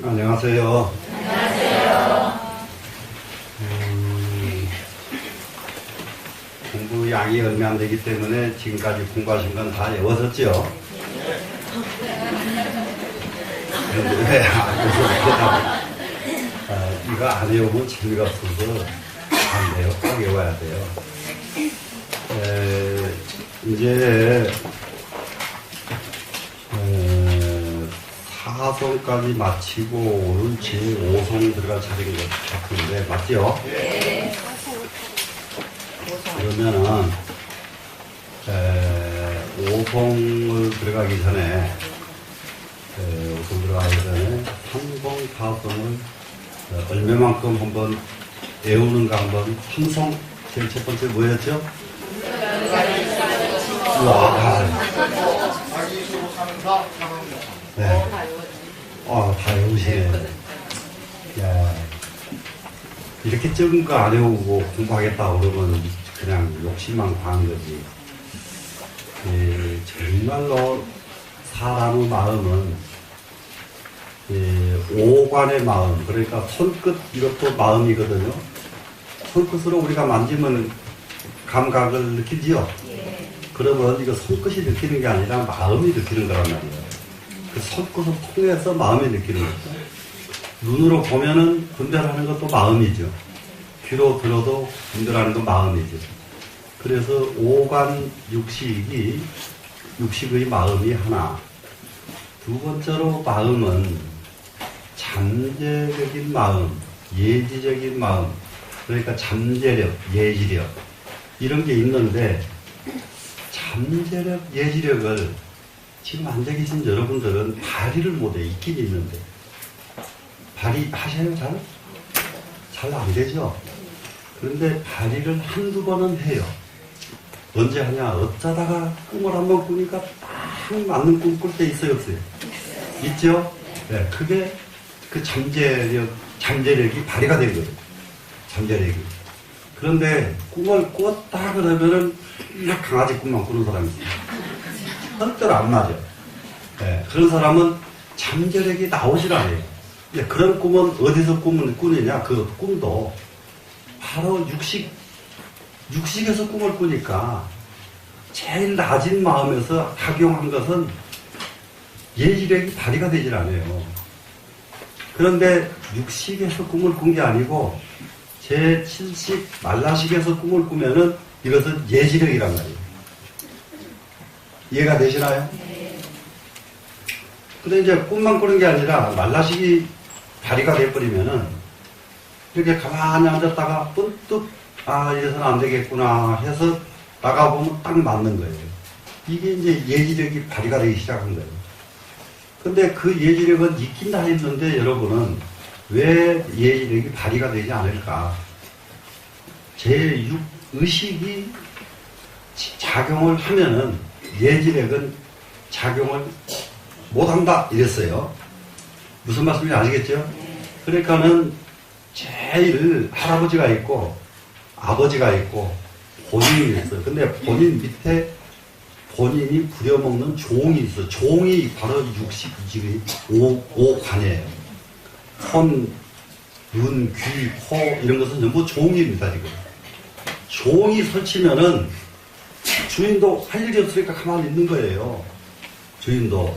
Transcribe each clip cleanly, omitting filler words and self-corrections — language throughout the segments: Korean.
안녕하세요. 안녕하세요. 공부 양이 얼마 안 되기 때문에 지금까지 공부하신 건 다 외웠었죠? 그런데 왜 안 외웠을까? 이거 안 외우면 재미가 없어서 안 돼요. 꼭 외워야 돼요. 이제 4성까지 마치고 오늘 제5성 들어갈 차례인 것 같은데 맞죠? 네. 그러면은 5성을 들어가기 전에 5성 들어가기 전에 3성, 4성을 얼마만큼 한번 외우는가 한번 3성 제일 첫 번째 뭐였죠? 와, 네. 다 외우시네. 야, 이렇게 적은 거 안 외우고 공부하겠다 그러면 그냥 욕심만 과한 거지. 정말로 사람의 마음은 오관의 마음, 그러니까 손끝 이것도 마음이거든요. 손끝으로 우리가 만지면 감각을 느끼지요. 그러면 이거 손끝이 느끼는 게 아니라 마음이 느끼는 거란 말이에요. 그 손끝을 통해서 마음이 느끼는 거죠. 눈으로 보면은 분별하는 것도 마음이죠. 귀로 들어도 분별하는 건 마음이죠. 그래서 오관 육식이 육식의 마음이 하나. 두 번째로 마음은 잠재적인 마음, 예지적인 마음, 그러니까 잠재력, 예지력 이런 게 있는데 잠재력, 예지력을 지금 앉아 계신 여러분들은 발휘를 못해. 있긴 있는데 발휘하셔요? 잘 안 되죠? 그런데 발휘를 한두 번은 해요. 언제 하냐? 어쩌다가 꿈을 한번 꾸니까 딱 맞는 꿈 꿀 때 있어요, 없어요? 있죠? 네, 그게 그 잠재력이 발휘가 된 거예요. 잠재력이. 그런데 꿈을 꿨다 그러면은 막 강아지 꿈만 꾸는 사람이 있어요. 절대로 안 맞아. 네, 그런 사람은 잠재력이 나오질 않아요. 그런 꿈은 어디서 꿈을 꾸느냐? 그 꿈도 바로 육식에서 꿈을 꾸니까 제일 낮은 마음에서 작용한 것은 예지력이 발휘가 되질 않아요. 그런데 육식에서 꿈을 꾼 게 아니고 제7식 말라식에서 꿈을 꾸면은 이것은 예지력이란 말이에요. 이해가 되시나요? 근데 이제 꿈만 꾸는 게 아니라 말라식이 발휘가 돼버리면은 이렇게 가만히 앉았다가 문득 이래서는 안 되겠구나 해서 나가보면 딱 맞는 거예요. 이게 이제 예지력이 발휘가 되기 시작한 거예요. 근데 그 예지력은 있긴 다 있는데 여러분은 왜 예지력이 발휘가 되지 않을까? 제6의식이 작용을 하면은 예지력은 작용을 못한다 이랬어요. 무슨 말씀인지 아시겠죠? 그러니까는 제일 할아버지가 있고 아버지가 있고 본인이 있어요. 근데 본인 밑에 본인이 부려먹는 종이 있어요. 종이 바로 육식의 오관이에요. 손, 눈, 귀, 코 이런 것은 전부 종입니다. 지금 종이 설치면은 주인도 할 일이 없으니까 가만히 있는 거예요. 주인도.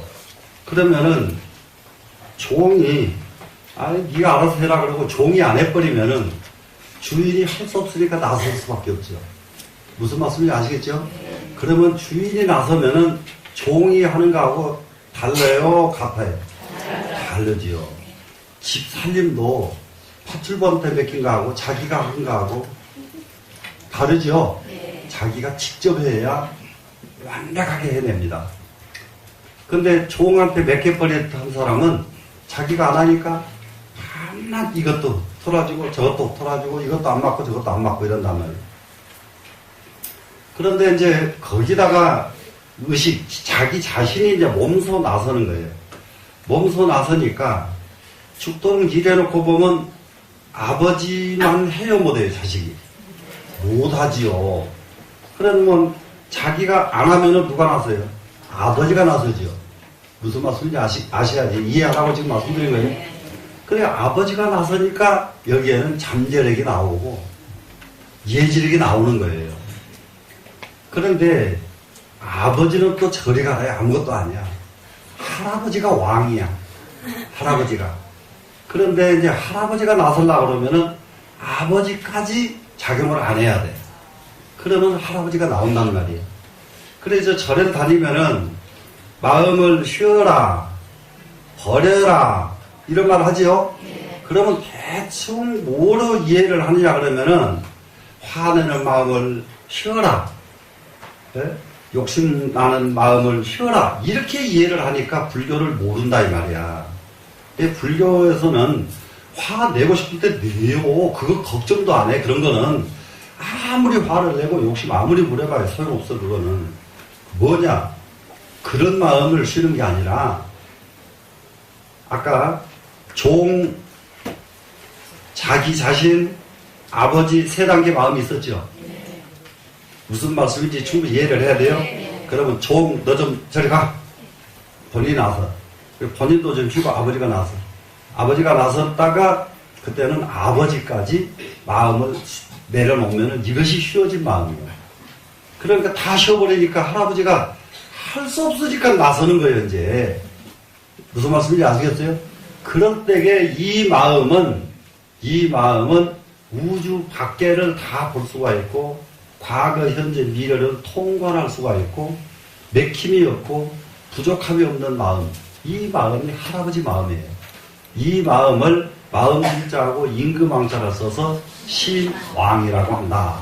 그러면은 종이 네가 알아서 해라 그러고 종이 안 해버리면은 주인이 할 수 없으니까 나설 수밖에 없죠. 무슨 말씀인지 아시겠죠? 그러면 주인이 나서면은 종이 하는 거하고 달라요? 같아요? 다르지요. 집 살림도 파출부한테 맡긴 거하고 자기가 하는 거하고 다르죠? 자기가 직접 해야 완벽하게 해냅니다. 근데 종한테 맡겨버린 사람은 자기가 안 하니까 한낱 이것도 털어지고 저것도 털어지고 이것도 안 맞고 저것도 안 맞고 이런단 말이에요. 그런데 이제 거기다가 의식, 자기 자신이 이제 몸소 나서는 거예요. 몸소 나서니까 죽도록 일해놓고 보면 아버지만 해요, 못해요, 자식이? 못하지요. 그러면 자기가 안 하면은 누가 나서요? 아버지가 나서죠. 무슨 말씀인지 아셔야지. 이해하라고 지금 말씀드린 거예요. 그래, 아버지가 나서니까 여기에는 잠재력이 나오고 예지력이 나오는 거예요. 그런데 아버지는 또 저리 가라 아무것도 아니야. 할아버지가 왕이야. 할아버지가. 그런데 이제 할아버지가 나서려고 그러면은 아버지까지 작용을 안 해야 돼. 그러면 할아버지가 나온단 말이에요. 그래서 절에 다니면은 마음을 쉬어라, 버려라, 이런 말 하지요? 그러면 대충 뭐로 이해를 하느냐 그러면은 화내는 마음을 쉬어라. 예? 욕심나는 마음을 쉬어라. 이렇게 이해를 하니까 불교를 모른다 이 말이야. 불교에서는 화내고 싶을 때 내요. 그거 걱정도 안 해. 그런 거는 아무리 화를 내고 욕심 아무리 부려봐야 소용없어. 그거는 뭐냐, 그런 마음을 쉬는 게 아니라 아까 종, 자기 자신, 아버지 세 단계 마음이 있었죠. 무슨 말씀인지 충분히 이해를 해야 돼요. 그러면 종, 너 좀 저리 가. 본인이 나서. 본인도 좀 쉬고 아버지가 나서. 아버지가 나섰다가 그때는 아버지까지 마음을 내려놓으면 이것이 쉬워진 마음이에요. 그러니까 다 쉬어버리니까 할아버지가 할 수 없으니까 나서는 거예요, 이제. 무슨 말씀인지 아시겠어요? 그런 때에 이 마음은 우주 밖에를 다 볼 수가 있고, 과거, 현재, 미래를 통관할 수가 있고, 맥힘이 없고, 부족함이 없는 마음. 이 마음이 할아버지 마음이에요. 이 마음을 마음실자하고 임금왕자를 써서 심왕이라고 한다.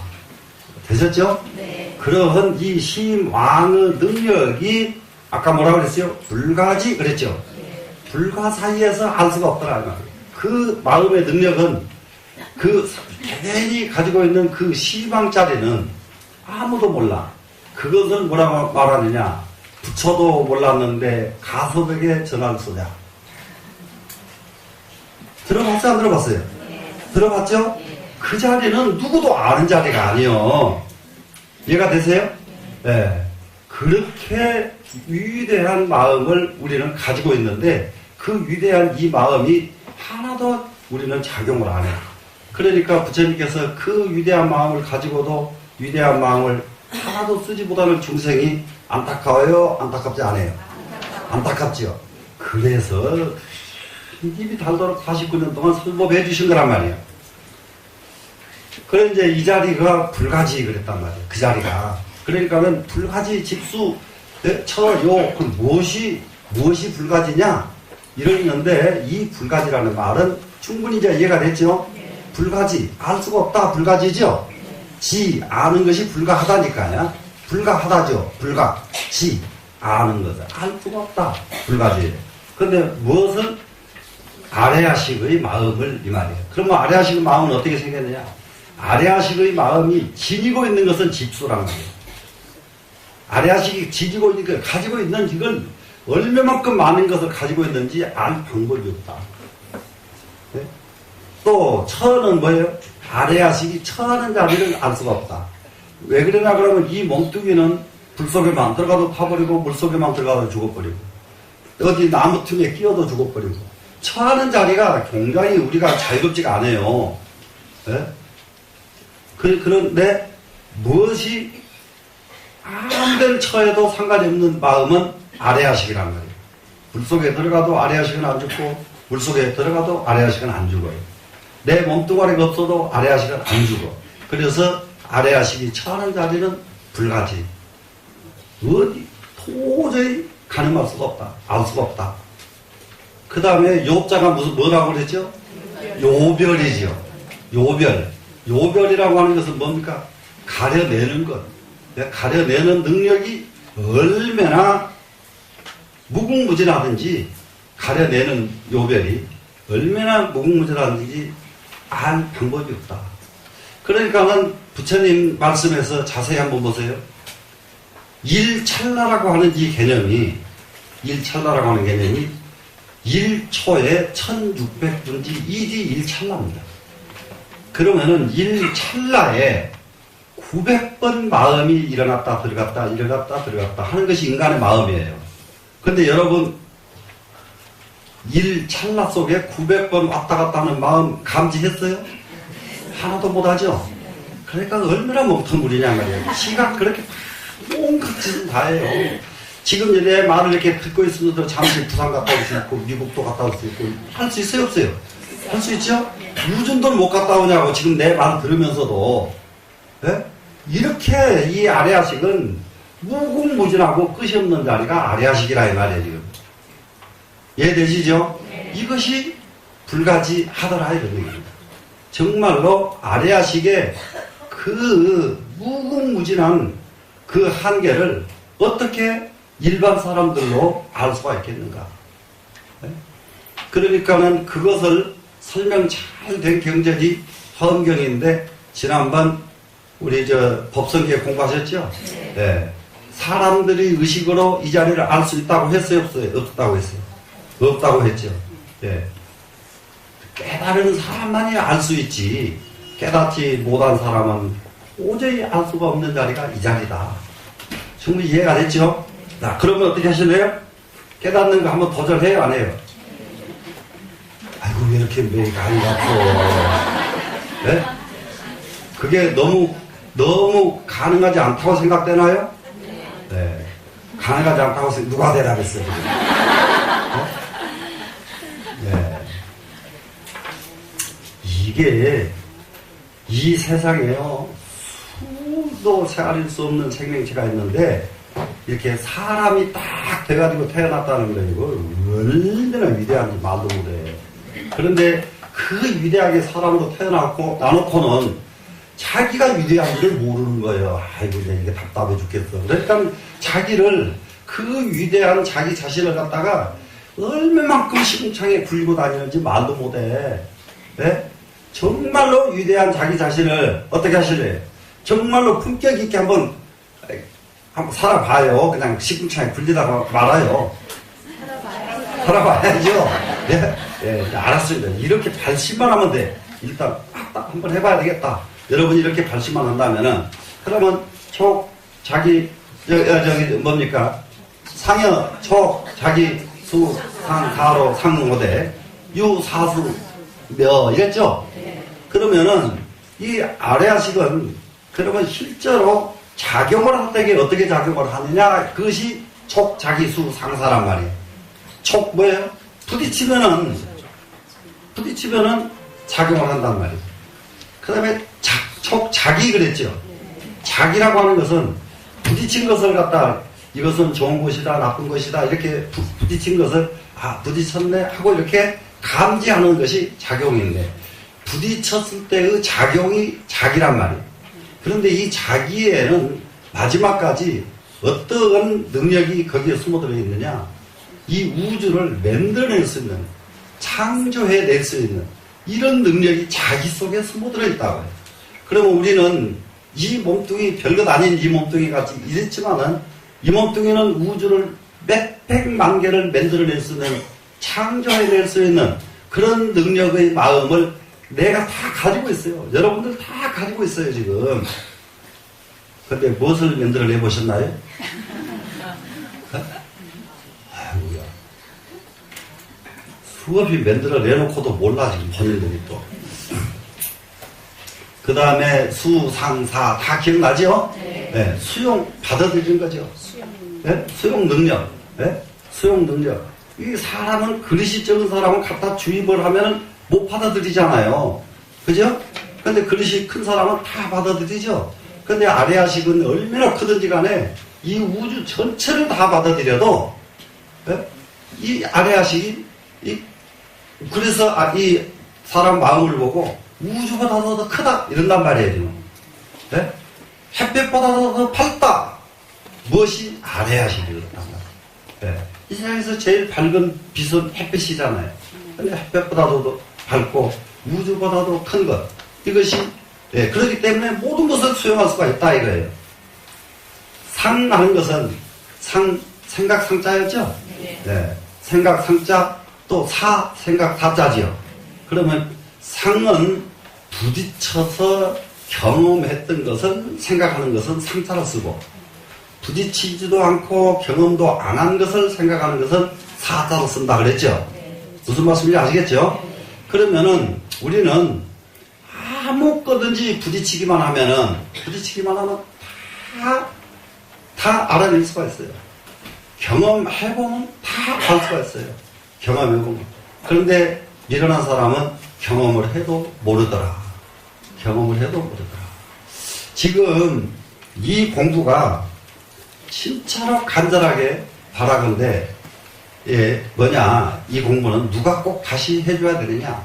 되셨죠? 네. 그러한 이 심왕의 능력이 아까 뭐라고 그랬어요? 불가지 그랬죠? 네. 불가 사이에서 알 수가 없더라. 그 마음의 능력은 그 개인이 가지고 있는 그 심왕자리는 아무도 몰라. 그것은 뭐라고 말하느냐? 부처도 몰랐는데 가섭에게 전할 소냐. 들어봤어요? 안 들어봤어요? 네. 들어봤죠? 네. 그 자리는 누구도 아는 자리가 아니요. 이해가 되세요? 네. 그렇게 위대한 마음을 우리는 가지고 있는데 그 위대한 이 마음이 하나도 우리는 작용을 안 해요. 그러니까 부처님께서 그 위대한 마음을 가지고도 위대한 마음을 하나도 쓰지 못하는 중생이 안타까워요? 안타깝지 않아요? 안타깝지요. 그래서 입이 달도록 49년 동안 설법해 주신 거란 말이에요. 그래 이제 이 자리가 불가지 그랬단 말이에요. 그 자리가. 그러니까는 불가지 집수 처요 그 무엇이 불가지냐 이러는데 이 불가지라는 말은 충분히 이제 이해가 됐죠. 불가지 알 수가 없다 불가지죠. 지 아는 것이 불가하다니까요. 불가하다죠. 지 아는 것을 알 수가 없다 불가지. 그런데 무엇은 아래아식의 마음을 이 말이에요. 그러면 아래아식의 마음은 어떻게 생겼느냐? 아래아식의 마음이 지니고 있는 것은 집수란 말이에요. 아래아식이 지니고 있는 것, 가지고 있는 이걸 얼마만큼 많은 것을 가지고 있는지 알 방법이 없다. 네? 또 처는 뭐예요? 아래아식이 처하는 자리를 알 수가 없다. 왜 그러냐 그러면 이 몸뚱이는 불 속에만 들어가도 타버리고 물 속에만 들어가도 죽어버리고 어디 나무 틈에 끼어도 죽어버리고 처하는 자리가 굉장히 우리가 자유롭지가 않아요. 네? 그런데 무엇이 아무데나 처해도 상관이 없는 마음은 아래아식이란 말이에요. 물 속에 들어가도 아래아식은 안 죽고 물 속에 들어가도 아래아식은 안 죽어요. 내 몸뚱아리가 없어도 아래아식은 안 죽어. 그래서 아래아식이 처하는 자리는 불가지. 어디 도저히 가늠할 수가 없다. 알 수가 없다. 그 다음에 요자가 뭐라고 그랬죠? 요별이지요. 요별. 요별이라고 하는 것은 뭡니까? 가려내는 것. 가려내는 능력이 얼마나 무궁무진하든지 가려내는 요별이 얼마나 무궁무진하든지 알 방법이 없다. 그러니까는 부처님 말씀에서 자세히 한번 보세요. 일찰나라고 하는 이 개념이 1초에 1600분지 1이 1찰나입니다. 그러면은 1찰나에 900번 마음이 일어났다 들어갔다 하는 것이 인간의 마음이에요. 근데 여러분 일 찰나 속에 900번 왔다 갔다 하는 마음 감지했어요? 하나도 못하죠? 그러니까 얼마나 멍텅구리냐 말이에요. 지가 그렇게 온갖 짓을 다 해요. 지금 내 말을 이렇게 듣고 있으면서 잠시 부산 갔다 올 수 있고 미국도 갔다 올 수 있고 할 수 있어요 없어요? 할 수 있죠? 유전도를 못 갔다 오냐고 지금 내 말 들으면서도 예? 이렇게 이 아래아식은 무궁무진하고 끝이 없는 자리가 아래아식이라 이 말이에요 지금. 이해되시죠? 이것이 불가지하더라 이런 얘기입니다. 정말로 아래아식의 그 무궁무진한 그 한계를 어떻게 일반 사람들로 알 수가 있겠는가? 네? 그러니까는 그것을 설명 잘 된 경전이 화엄경인데 지난번 우리 법성계 공부하셨죠? 네. 사람들이 의식으로 이 자리를 알 수 있다고 했어요? 없어요? 없다고 했어요. 없다고 했죠. 네. 깨달은 사람만이 알 수 있지 깨닫지 못한 사람은 도저히 알 수가 없는 자리가 이 자리다. 충분히 이해가 됐죠? 자, 그러면 어떻게 하실래요? 깨닫는 거 한번 도전해요? 안 해요? 아이고, 왜 이렇게 매가 안 갖고. 네? 그게 너무 가능하지 않다고 생각되나요? 네. 가능하지 않다고 누가 대답했어요? 네. 이게 이 세상에요 수도 세아릴 수 없는 생명체가 있는데 이렇게 사람이 딱 돼가지고 태어났다는 거 이거 얼마나 위대한지 말도 못해. 그런데 그 위대하게 사람으로 태어났고 나놓고는 자기가 위대한지를 모르는 거예요. 아이고 이게 답답해 죽겠어. 그러니까 자기를 그 위대한 자기 자신을 갖다가 얼마만큼 시궁창에 굴리고 다니는지 말도 못해. 네? 정말로 위대한 자기 자신을 어떻게 하실래요? 정말로 품격 있게 한번 살아봐요. 그냥 시궁창에 굴리다가 말아요. 살아봐야죠. 예, 예, 알았습니다. 이렇게 발심만 하면 돼. 일단 딱 한번 해봐야 되겠다. 여러분이 이렇게 발심만 한다면은 그러면 촉 자기 저기 뭡니까? 상여 촉 자기 수 상 가로 상오대 유 사수 며 이랬죠? 그러면은 이 아래아식은 그러면 실제로 작용을 할 때 어떻게 작용을 하느냐 그것이 촉 자기 수 상사란 말이에요. 촉 뭐예요? 부딪히면은 작용을 한단 말이에요. 그 다음에 촉 자기 그랬죠. 자기라고 하는 것은 부딪힌 것을 갖다 이것은 좋은 것이다 나쁜 것이다 이렇게 부딪힌 것을 부딪혔네 하고 이렇게 감지하는 것이 작용인데 부딪혔을 때의 작용이 자기란 말이에요. 그런데 이 자기에는 마지막까지 어떤 능력이 거기에 숨어들어 있느냐 이 우주를 만들어낼 수 있는 창조해낼 수 있는 이런 능력이 자기 속에 숨어들어 있다고 해요. 그러면 우리는 이 몸뚱이 별것 아닌 이 몸뚱이 같이 이랬지만은 이 몸뚱이는 우주를 몇백만 개를 만들어낼 수 있는 창조해낼 수 있는 그런 능력의 마음을 내가 다 가지고 있어요. 여러분들 다 가지고 있어요 지금. 근데 무엇을 만들어내 보셨나요? 아이고야. 수업이 만들어내놓고도 몰라 지금 본인들이 또. 그 다음에 수상사 다 기억나죠? 네, 수용 받아들이는 거죠. 네? 수용 능력. 네? 수용 능력. 이 사람은 그릇이 적은 사람은 갖다 주입을 하면은 못 받아들이잖아요. 그죠? 근데 그릇이 큰 사람은 다 받아들이죠. 근데 아래아식은 얼마나 크든지 간에 이 우주 전체를 다 받아들여도 네? 이 아래아식이 그래서 이 사람 마음을 보고 우주보다도 더 크다 이런단 말이에요 지금. 네? 햇볕보다도 더 밝다. 무엇이 아래아식이 그렇단 말이에요. 네. 이 세상에서 제일 밝은 빛은 햇빛이잖아요. 근데 햇볕보다도 더 밝고 우주보다도 큰 것. 이것이 그렇기 때문에 모든 것을 수용할 수가 있다 이거예요. 상하는 것은 생각 상자였죠? 네. 생각 상자 또 생각 사자지요. 그러면 상은 부딪혀서 경험했던 것을 생각하는 것은 상자로 쓰고 부딪히지도 않고 경험도 안 한 것을 생각하는 것은 사자로 쓴다 그랬죠? 무슨 말씀인지 아시겠죠? 그러면은 우리는 아무 거든지 부딪히기만 하면 다 알아낼 수가 있어요. 경험해보면 다 알 수가 있어요. 경험해보면. 그런데 미련한 사람은 경험을 해도 모르더라. 지금 이 공부가 진짜로 간절하게 바라건대 이 공부는 누가 꼭 다시 해줘야 되느냐.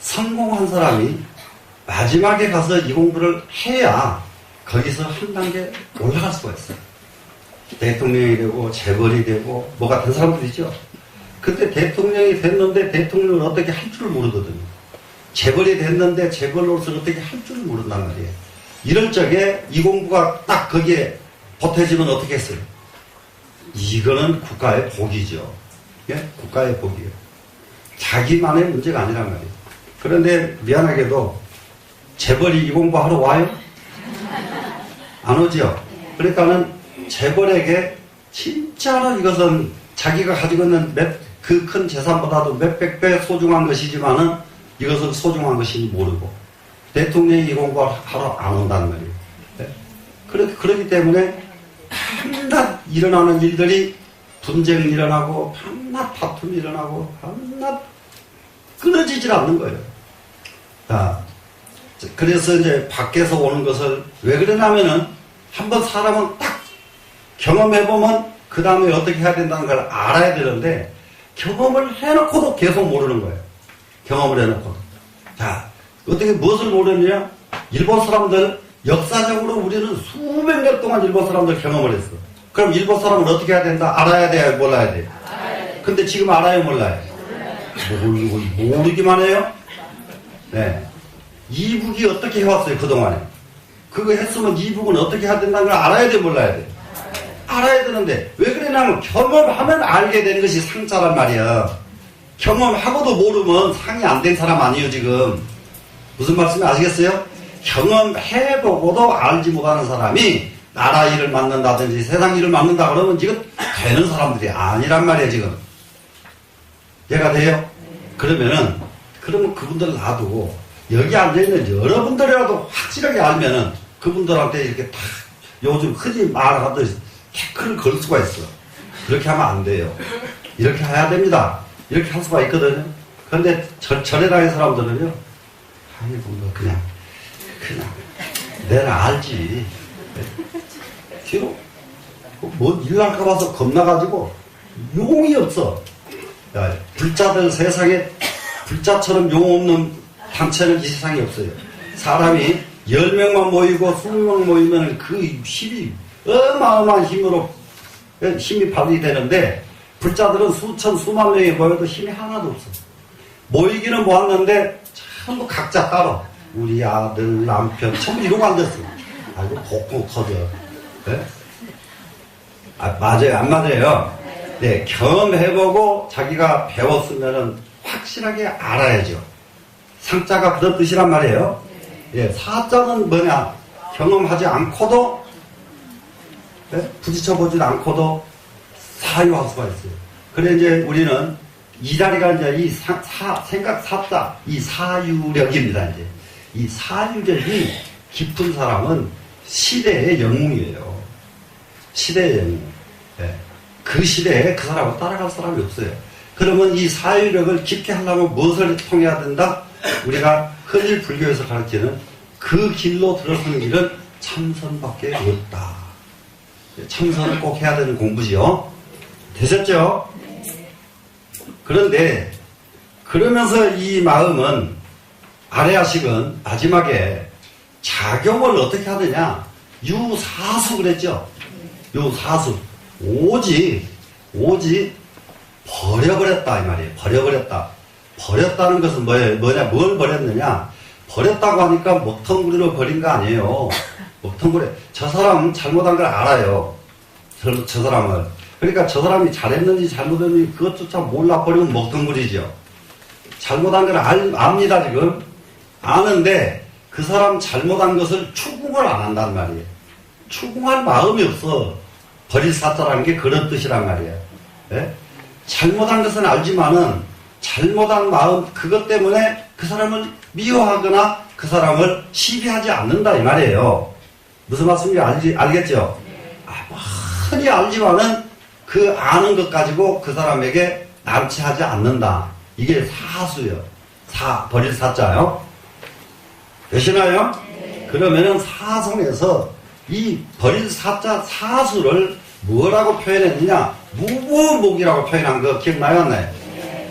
성공한 사람이 마지막에 가서 이 공부를 해야 거기서 한 단계 올라갈 수가 있어요. 대통령이 되고 재벌이 되고 뭐가 된 사람들이죠. 그때 대통령이 됐는데 대통령을 어떻게 할 줄 모르거든요. 재벌이 됐는데 재벌로서 어떻게 할 줄 모른단 말이에요. 이럴 적에 이 공부가 딱 거기에 보태지면 어떻게 했어요? 이거는 국가의 복이죠. 예? 국가의 복이에요. 자기만의 문제가 아니란 말이에요. 그런데 미안하게도 재벌이 이 공부하러 와요? 안 오죠? 그러니까는 재벌에게 진짜로 이것은 자기가 가지고 있는 그 큰 재산보다도 몇백 배 소중한 것이지만은 이것은 소중한 것인지 모르고 대통령이 이 공부하러 안 온다는 말이에요. 네? 그렇기 때문에 밤낮 일어나는 일들이 분쟁이 일어나고 밤낮 다툼이 일어나고 밤낮 끊어지질 않는 거예요. 자, 그래서 이제 밖에서 오는 것을 왜 그러냐면은 한번 사람은 딱 경험해보면 그 다음에 어떻게 해야 된다는 걸 알아야 되는데 경험을 해놓고도 계속 모르는 거예요. 경험을 해놓고도. 자, 어떻게 무엇을 모르느냐? 일본 사람들 역사적으로 우리는 수백 년 동안 일본 사람들 경험을 했어. 그럼 일본 사람은 어떻게 해야 된다? 알아야 돼요? 몰라야 돼요? 근데 지금 알아요? 몰라요? 모르기만 해요? 네. 이북이 어떻게 해왔어요? 그동안에. 그거 했으면 이북은 어떻게 해야 된다는 걸 알아야 돼? 몰라야 돼? 알아야 되는데 왜 그러냐면 경험하면 알게 되는 것이 상자란 말이야. 경험하고도 모르면 상이 안 된 사람 아니에요 지금. 무슨 말씀인지 아시겠어요? 경험해보고도 알지 못하는 사람이 나라 일을 맡는다든지 세상 일을 맡는다 그러면 지금 되는 사람들이 아니란 말이에요 지금. 얘가 돼요? 그러면 그분들 놔두고 여기 앉아있는 여러분들이라도 확실하게 알면은 그분들한테 이렇게 딱 요즘 흔히 말하듯이 태클을 걸 수가 있어. 그렇게 하면 안 돼요. 이렇게 해야 됩니다. 이렇게 할 수가 있거든요. 그런데 절에당의 사람들은요, 아이고, 뭐 그냥 내가 알지. 뒤로 뭐 일날까 봐서 겁나가지고 용이 없어. 야, 불자들 세상에 불자처럼 용 없는 단체는 이 세상에 없어요. 사람이 10명만 모이고 20명 모이면 그 힘이 어마어마한 힘이 발휘 되는데 불자들은 수천 수만 명이 모여도 힘이 하나도 없어. 모이기는 모았는데 전부 각자 따로 우리 아들 남편 전부 이러고 앉았어. 아이고 복고 커져. 네? 아, 맞아요 안 맞아요? 네, 경험해보고 자기가 배웠으면은 확실하게 알아야죠. 상자가 그런 뜻이란 말이에요. 예, 사자는 뭐냐? 경험하지 않고도 네? 부딪혀보지 않고도 사유할 수가 있어요. 그래 이제 우리는 이 자리가 이제 이 생각 사자 이 사유력입니다. 이제 이 사유력이 깊은 사람은 시대의 영웅이에요. 시대의 영웅. 예. 그 시대에 그 사람을 따라갈 사람이 없어요. 그러면 이 사유력을 깊게 하려면 무엇을 통해야 된다? 우리가 흔히 불교에서 가르치는 그 길로 들어서는 길은 참선밖에 없다. 참선을 꼭 해야 되는 공부지요. 되셨죠? 그런데 그러면서 이 마음은 아래하식은 마지막에 작용을 어떻게 하느냐? 유사수 그랬죠? 유사수. 오직 버려버렸다 이 말이에요. 버려버렸다. 버렸다는 것은 뭐냐? 뭘 버렸느냐? 버렸다고 하니까 먹텅구리로 버린 거 아니에요. 먹텅구리. 저 사람 잘못한 걸 알아요. 저 사람을. 그러니까 저 사람이 잘했는지 잘못했는지 그것조차 몰라 버리면 먹텅구리죠. 잘못한 걸 압니다 지금. 아는데 그 사람 잘못한 것을 추궁을 안 한단 말이에요. 추궁할 마음이 없어. 버릴 사자라는 게 그런 뜻이란 말이에요. 네? 잘못한 것은 알지만은 잘못한 마음 그것 때문에 그 사람을 미워하거나 그 사람을 시비하지 않는다 이 말이에요. 무슨 말씀인지 알겠죠? 많이 알지만은 그 아는 것 가지고 그 사람에게 남치하지 않는다. 이게 사수예요. 버릴 사자요. 되시나요? 그러면은 사성에서 이 버릴 사자 사수를 뭐라고 표현했느냐? 무부목이라고 표현한 거 기억나요? 안 나요?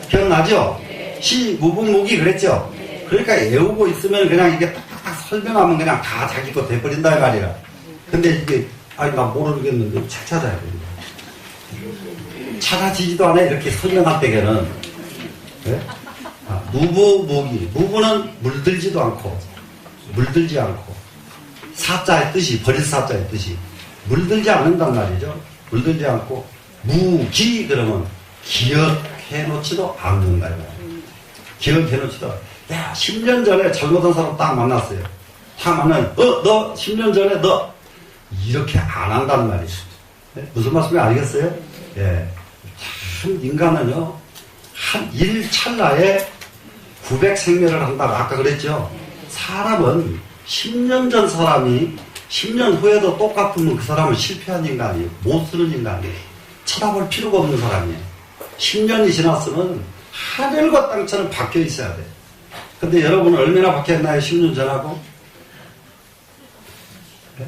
기억나죠? 시 무부목이 그랬죠? 그러니까 외우고 있으면 그냥 이게 딱딱딱 설명하면 그냥 다 자기 거 돼버린다 이 말이야. 근데 이게 아니 나 모르겠는데 책 찾아야 됩니다. 찾아지지도 않아 이렇게 설명할 때에는. 네? 무부목이 무부는 물들지도 않고 물들지 않고 사자의 뜻이 버릴 사자의 뜻이 물들지 않는단 말이죠. 물들지 않고 무기 그러면 기억해놓지도 않는다. 기억해놓지도 야 10년 전에 잘못한 사람 딱 만났어요. 딱 만나면 너 10년 전에 너 이렇게 안 한단 말이죠. 네? 무슨 말씀인지 알겠어요? 예. 참 인간은요 한 일찰나에 900생멸을 한다고 아까 그랬죠. 사람은 10년 전 사람이 10년 후에도 똑같으면 그 사람은 실패한 인간이에요. 못 쓰는 인간이에요. 쳐다볼 필요가 없는 사람이에요. 10년이 지났으면 하늘과 땅처럼 바뀌어 있어야 돼요. 근데 여러분은 얼마나 바뀌었나요? 10년 전하고? 네?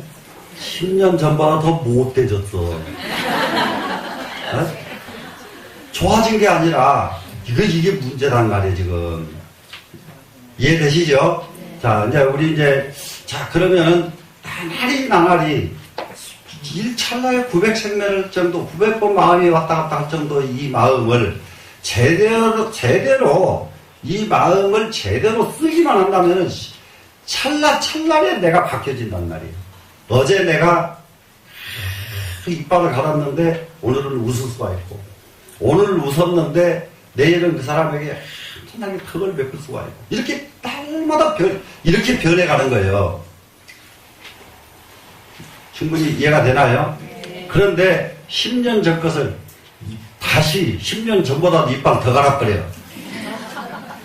10년 전보다 더 못돼졌어. 네? 좋아진 게 아니라 이게 문제란 말이에요 지금. 이해되시죠? 자 이제 우리 자 그러면은 나날이 일찰나에 900생멸 정도 900번 마음이 왔다 갔다 할 정도 이 마음을 제대로 이 마음을 제대로 쓰기만 한다면은 찰나에 내가 바뀌어진단 말이에요. 어제 내가 이빨을 갈았는데 오늘은 웃을 수가 있고 오늘 웃었는데 내일은 그 사람에게 엄청나게 턱을 메꿀 수가 있고 이렇게 날마다 이렇게 변해가는 거예요. 충분히 이해가 되나요? 그런데 10년 전 것을 다시 10년 전보다 이빨 더 갈아버려요.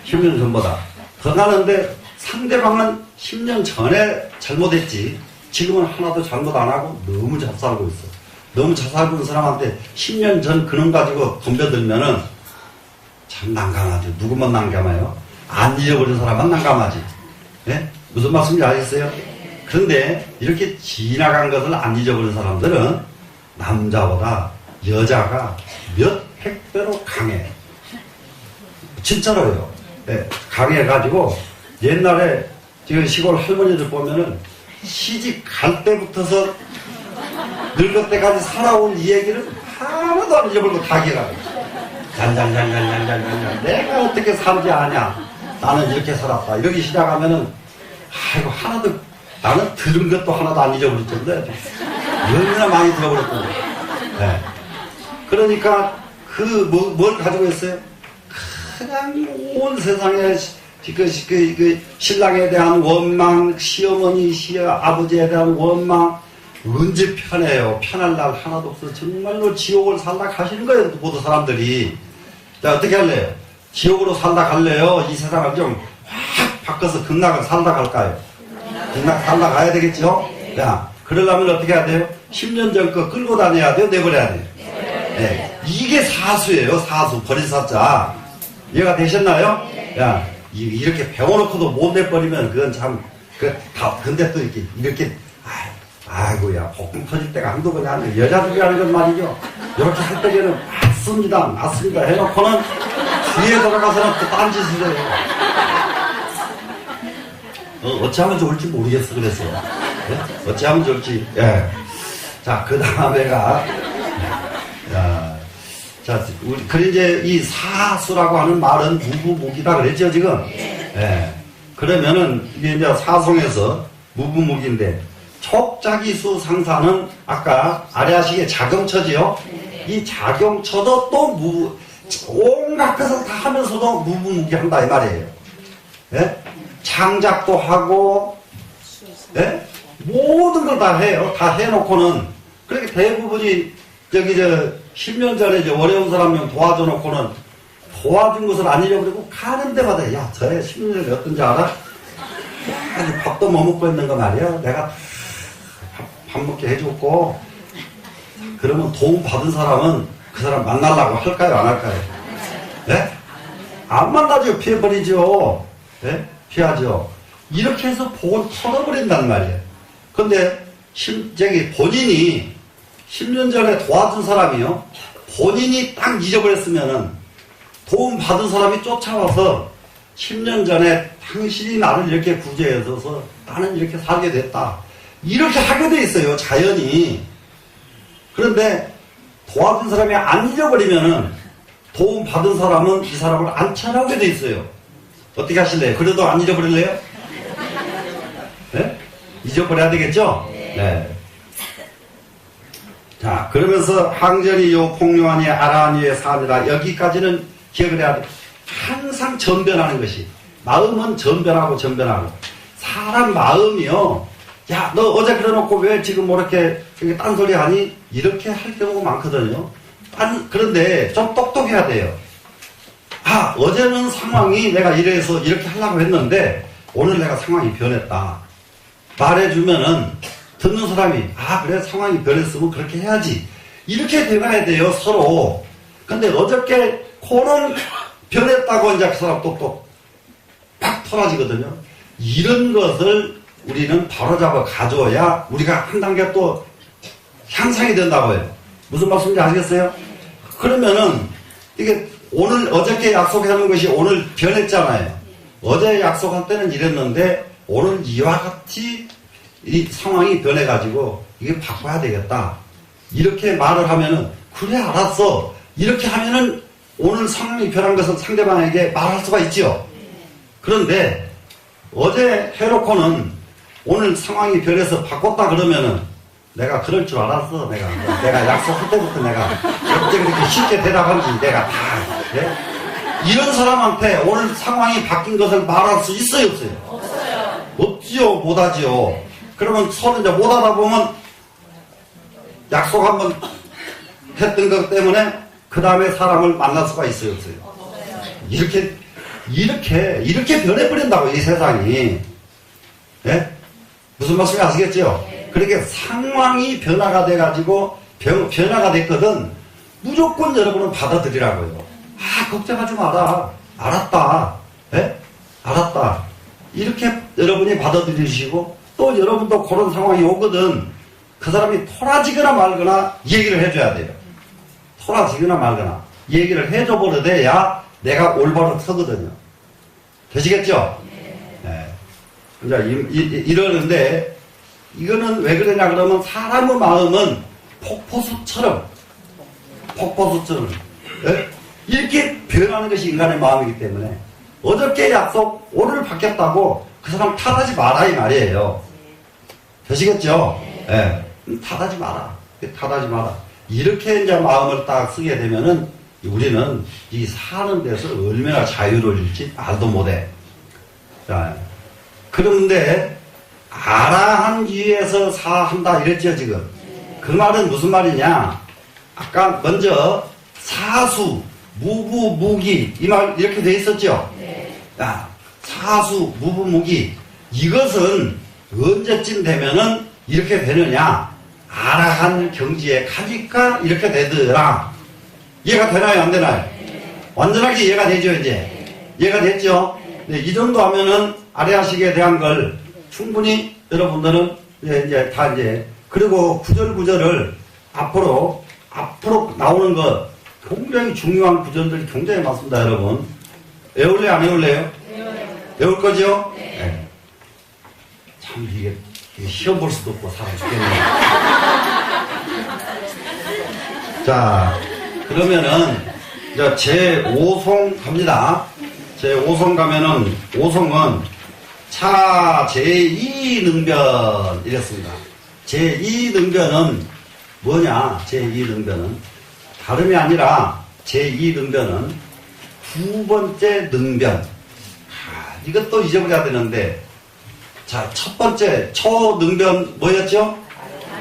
10년 전보다 더 가는데 상대방은 10년 전에 잘못했지 지금은 하나도 잘못 안 하고 너무 잘 살고 있어. 너무 잘 살고 있는 사람한테 10년 전 그놈 가지고 덤벼들면은 참 난감하죠. 누구만 난감해요? 안 잊어버린 사람은 난감하지. 예? 무슨 말씀인지 알겠어요? 그런데 이렇게 지나간 것을 안 잊어버린 사람들은 남자보다 여자가 몇백 배로 강해. 진짜로요. 예, 강해가지고 옛날에 지금 시골 할머니들 보면은 시집 갈 때부터서 늙을 때까지 살아온 이 얘기를 하나도 안 잊어버리고 다 기억하고 잔잔잔잔잔잔잔 내가 어떻게 살지 아냐 나는 이렇게 살았다 이러기 시작하면은 아이고 하나도 나는 들은 것도 하나도 안 잊어버릴 텐데 얼마나 많이 들어버렸거든요. 네. 그러니까 뭘 가지고 있어요? 그냥 온 세상에 그 신랑에 대한 원망, 시어머니, 아버지에 대한 원망, 언제 편해요? 편할 날 하나도 없어. 정말로 지옥을 살다 가시는 거예요, 모든 사람들이. 자, 어떻게 할래요? 지옥으로 살다 갈래요? 이 세상을 좀 확 바꿔서 극락을 살다 갈까요? 극락 살다 가야 되겠죠? 야, 그러려면 어떻게 해야 돼요? 10년 전 거 끌고 다녀야 돼요? 내버려야 돼요? 네. 이게 사수예요, 사수. 버린 사자. 이해가 되셨나요? 야, 이렇게 배워놓고도 못 내버리면 그건 참, 근데 또 이렇게, 아이고야, 복음 터질 때가 한두 번이 아니라 여자들이 하는 건 말이죠. 이렇게 할 때에는 맞습니다 해놓고는 뒤에 돌아가서는 또 딴짓을 해요. 어찌하면 좋을지 모르겠어, 그래서. 네? 어찌하면 좋을지, 예. 자, 그 다음에가, 자, 그래 이제 이 사수라고 하는 말은 무부목이다 그랬죠, 지금? 예. 그러면은, 이게 이제 사송에서 무부목인데, 촉자기수 상사는 아까 아래하시기에 자경처지요? 이 자경처도 또 온갖 것을 다 하면서도 무부목이 한다, 이 말이에요. 예? 창작도 하고, 예? 모든 걸 다 해요. 다 해놓고는, 그렇게 대부분이 저기 10년 전에 어려운 사람 명 도와줘 놓고는 도와준 것을 안 잃어버리고 가는 데마다 야, 저애 10년 전에 어떤지 알아? 아주 밥도 못 먹고 있는 거 말이야. 내가 밥 먹게 해줬고. 그러면 도움 받은 사람은 그 사람 만나려고 할까요? 안 할까요? 예? 안 만나죠. 피해버리죠. 예? 피하죠. 이렇게 해서 복을 털어버린단 말이에요. 근데 본인이 10년 전에 도와준 사람이요. 본인이 딱 잊어버렸으면은 도움 받은 사람이 쫓아와서 10년 전에 당신이 나를 이렇게 구제해줘서 나는 이렇게 살게 됐다. 이렇게 하게 돼 있어요. 자연이. 그런데 도와준 사람이 안 잊어버리면은 도움 받은 사람은 이 사람을 안 찾아오게 돼 있어요. 어떻게 하실래요? 그래도 안 잊어버릴래요? 네? 잊어버려야 되겠죠? 네. 자, 그러면서 항전이 요 폭요하니 아라하니의 사니라 여기까지는 기억을 해야 돼. 항상 전변하는 것이. 마음은 전변하고 전변하고. 사람 마음이요. 야, 너 어제 그래놓고 왜 지금 뭐 이렇게 딴소리 하니? 이렇게 할 경우가 많거든요. 그런데 좀 똑똑해야 돼요. 아, 어제는 상황이 내가 이래서 이렇게 하려고 했는데 오늘 내가 상황이 변했다. 말해주면은 듣는 사람이 아, 그래 상황이 변했으면 그렇게 해야지. 이렇게 돼가야 돼요, 서로. 근데 어저께 코는 변했다고 이제 그 사람 똑똑 팍 터라지거든요. 이런 것을 우리는 바로잡아 가져야 우리가 한 단계 또 향상이 된다고요. 무슨 말씀인지 아시겠어요? 그러면은 이게 오늘 어저께 약속하는 것이 오늘 변했잖아요. 어제 약속할 때는 이랬는데 오늘 이와 같이 이 상황이 변해가지고 이게 바꿔야 되겠다. 이렇게 말을 하면은 그래 알았어. 이렇게 하면은 오늘 상황이 변한 것을 상대방에게 말할 수가 있죠. 그런데 어제 해놓고는 오늘 상황이 변해서 바꿨다 그러면은 내가 그럴 줄 알았어. 내가 약속할 때부터 내가 어째 그렇게 쉽게 대답하는지 내가 다. 예? 이런 사람한테 오늘 상황이 바뀐 것을 말할 수 있어요, 없어요? 없어요. 없지요, 못하지요. 그러면 서로 이제 못하다 보면 약속 한번 했던 것 때문에 그 다음에 사람을 만날 수가 있어요, 없어요? 이렇게 변해버린다고, 이 세상이. 예? 무슨 말씀인지 아시겠죠? 그렇게 상황이 변화가 돼가지고, 변화가 됐거든, 무조건 여러분은 받아들이라고요. 아, 걱정하지 마라. 알았다. 예? 알았다. 이렇게 여러분이 받아들이시고, 또 여러분도 그런 상황이 오거든, 그 사람이 토라지거나 말거나 얘기를 해줘야 돼요. 토라지거나 말거나 얘기를 해줘 버려야 내가 올바로 서거든요. 되시겠죠? 네. 이제 이러는데 이거는 왜 그러냐 그러면 사람의 마음은 폭포수처럼 네? 이렇게 변하는 것이 인간의 마음이기 때문에 어저께 약속 오늘 바뀌었다고 그 사람 탓하지 마라 이 말이에요. 되시겠죠? 네. 탓하지 마라. 이렇게 이제 마음을 딱 쓰게 되면은 우리는 이 사는 데서 얼마나 자유로울지 말도 못해. 자, 그런데 아라한 위에서 사한다 이랬죠 지금. 그 말은 무슨 말이냐? 아까 먼저 사수, 무부, 무기 이 말 이렇게 돼 있었죠. 야, 사수, 무부, 무기 이것은 언제쯤 되면은 이렇게 되느냐? 아라한 경지에 가니까 이렇게 되더라. 이해가 되나요? 안 되나요? 완전하게 이해가 되죠, 이제? 이해가 됐죠? 네, 이 정도 하면은 아래하식에 대한 걸 충분히 여러분들은 이제 다 이제, 그리고 구절구절을 앞으로 나오는 것 굉장히 중요한 구절들이 굉장히 많습니다, 여러분. 외울래, 안 외울래요? 외울 거죠? 네. 참, 이게 시험 볼 수도 없고 사람 죽겠네요. 자, 그러면은 이제 제5송 갑니다. 제5송 가면은 5송은 차 제2능변 이랬습니다. 제2능변은 뭐냐? 제2능변은 다름이 아니라 제2능변은 두 번째 능변. 이것도 잊어버려야 되는데, 자, 첫 번째 초능변 뭐였죠?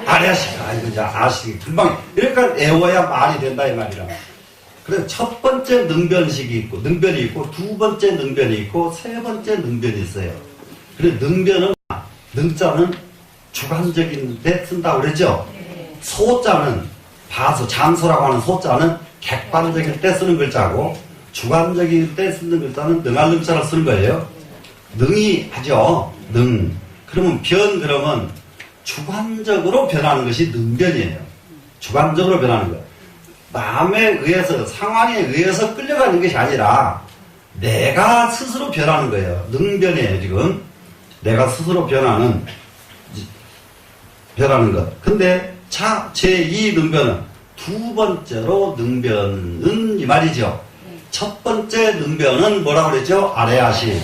아래아식. 아이고, 이제 아식이 금방, 그러니까 애워야 말이 된다, 이 말이라. 그래서 첫 번째 능변식이 있고, 능변이 있고, 두 번째 능변이 있고, 세 번째 능변이 있어요. 그래, 능변은, 능자는 주관적인 데 쓴다고 그랬죠? 소자는, 바소, 장소라고 하는 소자는 객관적일 때 쓰는 글자고, 주관적일 때 쓰는 글자는 능할 능자를 쓰는 거예요. 능이 하죠. 능. 그러면 그러면 주관적으로 변하는 것이 능변이에요. 주관적으로 변하는 거. 남에 의해서, 상황에 의해서 끌려가는 것이 아니라 내가 스스로 변하는 거예요. 능변이에요, 지금. 내가 스스로 변하는 것. 근데 제2 능변은 두 번째로 능변은 이 말이죠. 첫 번째 능변은 뭐라고 그랬죠? 아래아식.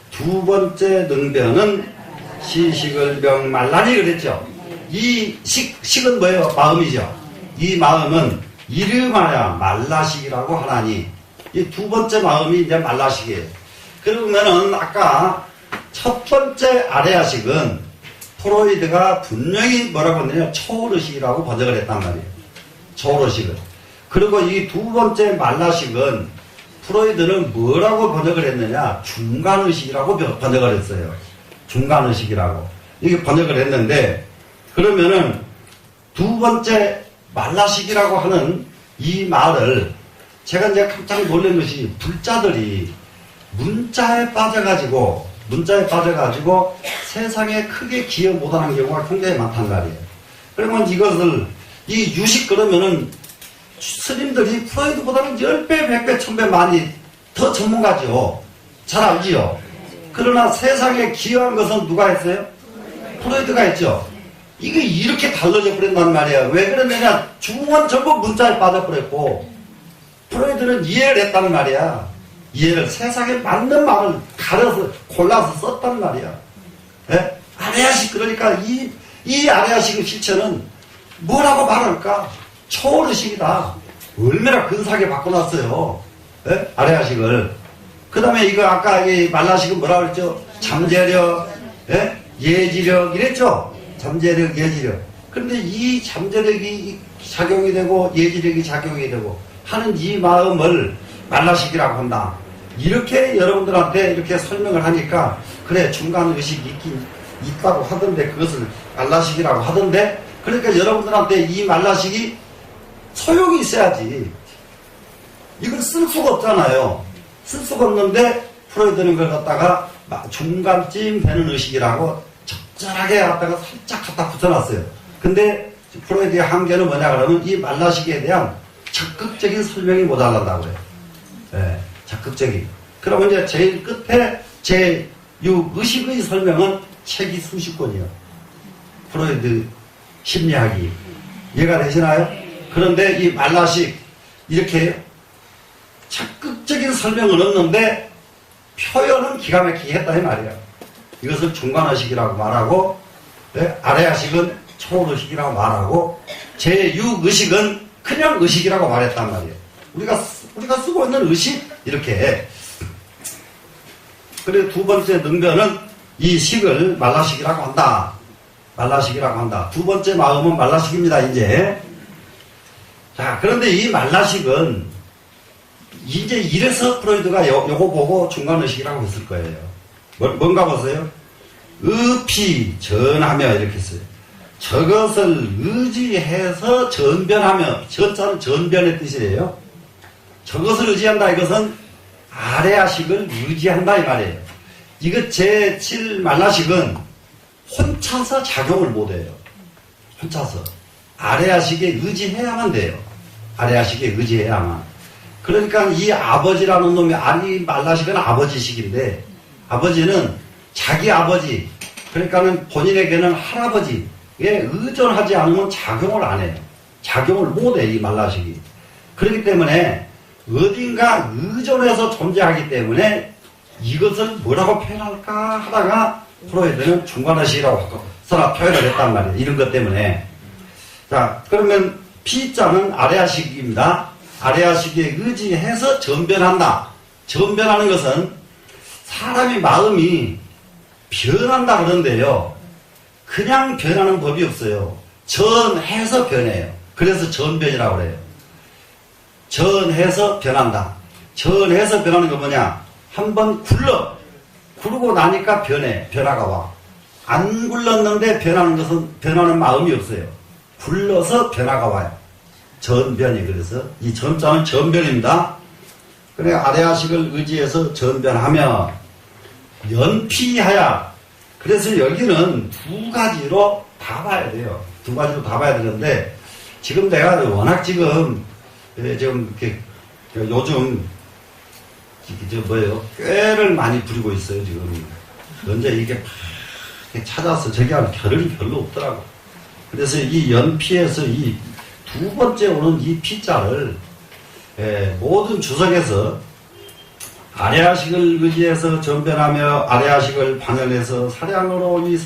두 번째 능변은 시식을 명말라니 그랬죠. 이 식은 뭐예요? 마음이죠. 이 마음은 이름하여 말라식이라고 하나니, 이 두 번째 마음이 이제 말라식이에요. 그러면은 아까 첫 번째 아래아식은 프로이드가 분명히 뭐라고 했느냐, 초월의식이라고 번역을 했단 말이에요. 초월의식을. 그리고 이 두 번째 말라식은 프로이드는 뭐라고 번역을 했느냐, 중간의식이라고 번역을 했어요. 중간의식이라고. 이게 번역을 했는데, 그러면은 두 번째 말라식이라고 하는 이 말을 제가 이제 깜짝 놀란 것이 불자들이 문자에 빠져가지고 세상에 크게 기여 못하는 경우가 굉장히 많단 말이에요. 그러면 이것을, 이 유식 그러면은 스님들이 프로이드보다는 10배, 100배, 1000배 많이 더 전문가죠. 잘 알지요. 그러나 세상에 기여한 것은 누가 했어요? 프로이드가 했죠. 이게 이렇게 달라져 버린단 말이야. 왜 그러느냐? 중은 전부 문자에 빠져버렸고, 프로이드는 이해를 했단 말이야. 이해를, 세상에 맞는 말을 골라서 썼단 말이야. 예? 아래아식, 그러니까 이 아래아식의 실체는 뭐라고 말할까? 초월의식이다. 얼마나 근사하게 바꿔놨어요. 예? 아래아식을. 그 다음에 이거 아까 이 말라식은 뭐라고 그랬죠? 잠재력, 예? 예지력, 이랬죠? 잠재력, 예지력. 그런데 이 잠재력이 작용이 되고 예지력이 작용이 되고 하는 이 마음을 말라식이라고 한다. 이렇게 여러분들한테 이렇게 설명을 하니까, 그래, 중간의식이 있긴 있다고 하던데, 그것을 말라식이라고 하던데, 그러니까 여러분들한테 이 말라식이 소용이 있어야지. 이걸 쓸 수가 없잖아요. 쓸 수가 없는데, 프로이드는 그걸 갖다가 중간쯤 되는 의식이라고 적절하게 갖다가 살짝 갖다 붙여놨어요. 근데 프로이드의 한계는 뭐냐 그러면 이 말라식에 대한 적극적인 설명이 모자란다고 해요. 네, 적극적인. 그러면 이제 제일 끝에 의식의 설명은 책이 수십 권이요. 프로이드 심리학이. 이해가 되시나요? 그런데 이 말라식, 이렇게 적극적인 설명은 없는데 표현은 기가 막히게 했다 이 말이야. 이것을 중간의식이라고 말하고, 네? 아래의식은 초월의식이라고 말하고, 제6의식은 그냥 의식이라고 말했단 말이에요. 우리가 쓰고 있는 의식, 이렇게. 그리고 두 번째 능변은 이 식을 말라식이라고 한다. 말라식이라고 한다. 두 번째 마음은 말라식입니다, 이제. 자, 그런데 이 말라식은 이제 이래서 프로이드가 요거 보고 중간의식이라고 했을 거예요. 뭔가 보세요. 의피 전하며 이렇게 했어요. 저것을 의지해서 전변하며, 전자는 전변의 뜻이에요. 저것을 의지한다, 이것은 아래아식을 의지한다 이 말이에요. 이거 제7 말라식은 혼자서 작용을 못해요. 혼자서. 아래아식에 의지해야만 돼요. 아래아식에 의지해야만. 그러니까 이 아버지라는 놈이, 아니 말라식은 아버지식인데, 아버지는 자기 아버지, 그러니까는 본인에게는 할아버지에 의존하지 않으면 작용을 안 해요. 작용을 못해, 이 말라식이. 그렇기 때문에 어딘가 의존해서 존재하기 때문에 이것을 뭐라고 표현할까 하다가 프로이드는 중간의식이라고 써라 표현을 했단 말이에요. 이런 것 때문에. 자, 그러면 P자는 아래아식입니다. 아래아식에 의지해서 전변한다. 전변하는 것은 사람이 마음이 변한다 그러는데요. 그냥 변하는 법이 없어요. 전해서 변해요. 그래서 전변이라고 그래요. 전해서 변한다. 전해서 변하는 거 뭐냐? 한번 굴르고 나니까 변화가 와. 안 굴렀는데 변하는 마음이 없어요. 굴러서 변화가 와요. 전변이. 그래서 이 전자는 전변입니다. 그래, 아래아식을 의지해서 전변하며 연피하야. 그래서 여기는 두 가지로 다 봐야 돼요. 두 가지로 다 봐야 되는데, 지금 내가 워낙 지금 이렇게 요즘 꾀를 많이 부리고 있어요, 지금. 언제 이게 막 찾아서 저기 하면 겨를이 별로 없더라고. 그래서 이 연피에서 이 두 번째 오는 이 피자를 모든 주석에서 아래아식을 의지해서 전변하며 아래아식을 반열해서 사량으로 이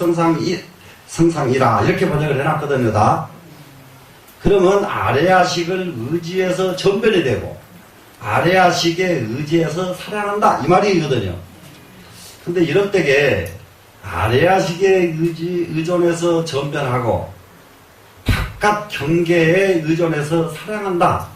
성상이라 이렇게 번역을 해놨거든요. 다. 그러면 아래아식을 의지해서 전변이 되고 아래아식에 의지해서 사량한다 이 말이거든요. 근데 이럴 때에 아래아식에 의존해서 전변하고 바깥 경계에 의존해서 사랑한다.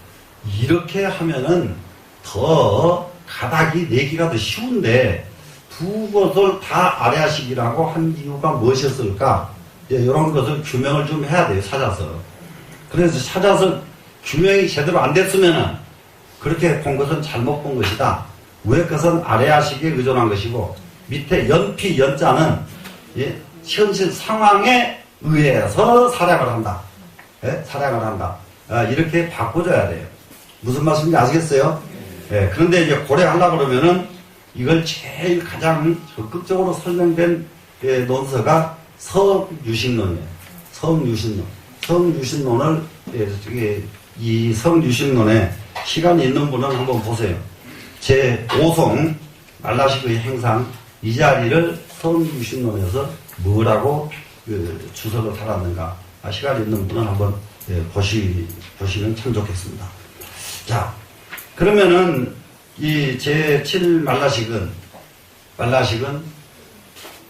이렇게 하면은 더 가닥이 내기가 더 쉬운데 두 것을 다 아래아식이라고 한 이유가 무엇이었을까? 이런 것을 규명을 좀 해야 돼요. 찾아서. 그래서 찾아서 규명이 제대로 안 됐으면은 그렇게 본 것은 잘못 본 것이다. 위에 것은 아래아식에 의존한 것이고 밑에 연피 연자는 현실 상황에 의해서 사량을 한다. 사량을 한다. 이렇게 바꿔줘야 돼요. 무슨 말씀인지 아시겠어요? 그런데 이제 고려하려고 그러면은 이걸 제일 가장 적극적으로 설명된 논서가 성유신론이에요. 성유신론을 이 성유신론에 시간이 있는 분은 한번 보세요. 제5송 말라식의 행상 이 자리를 성유신론에서 뭐라고 주석을 달았는가. 시간이 있는 분은 한번 보시면 참 좋겠습니다. 자, 그러면은 이 제7 말라식은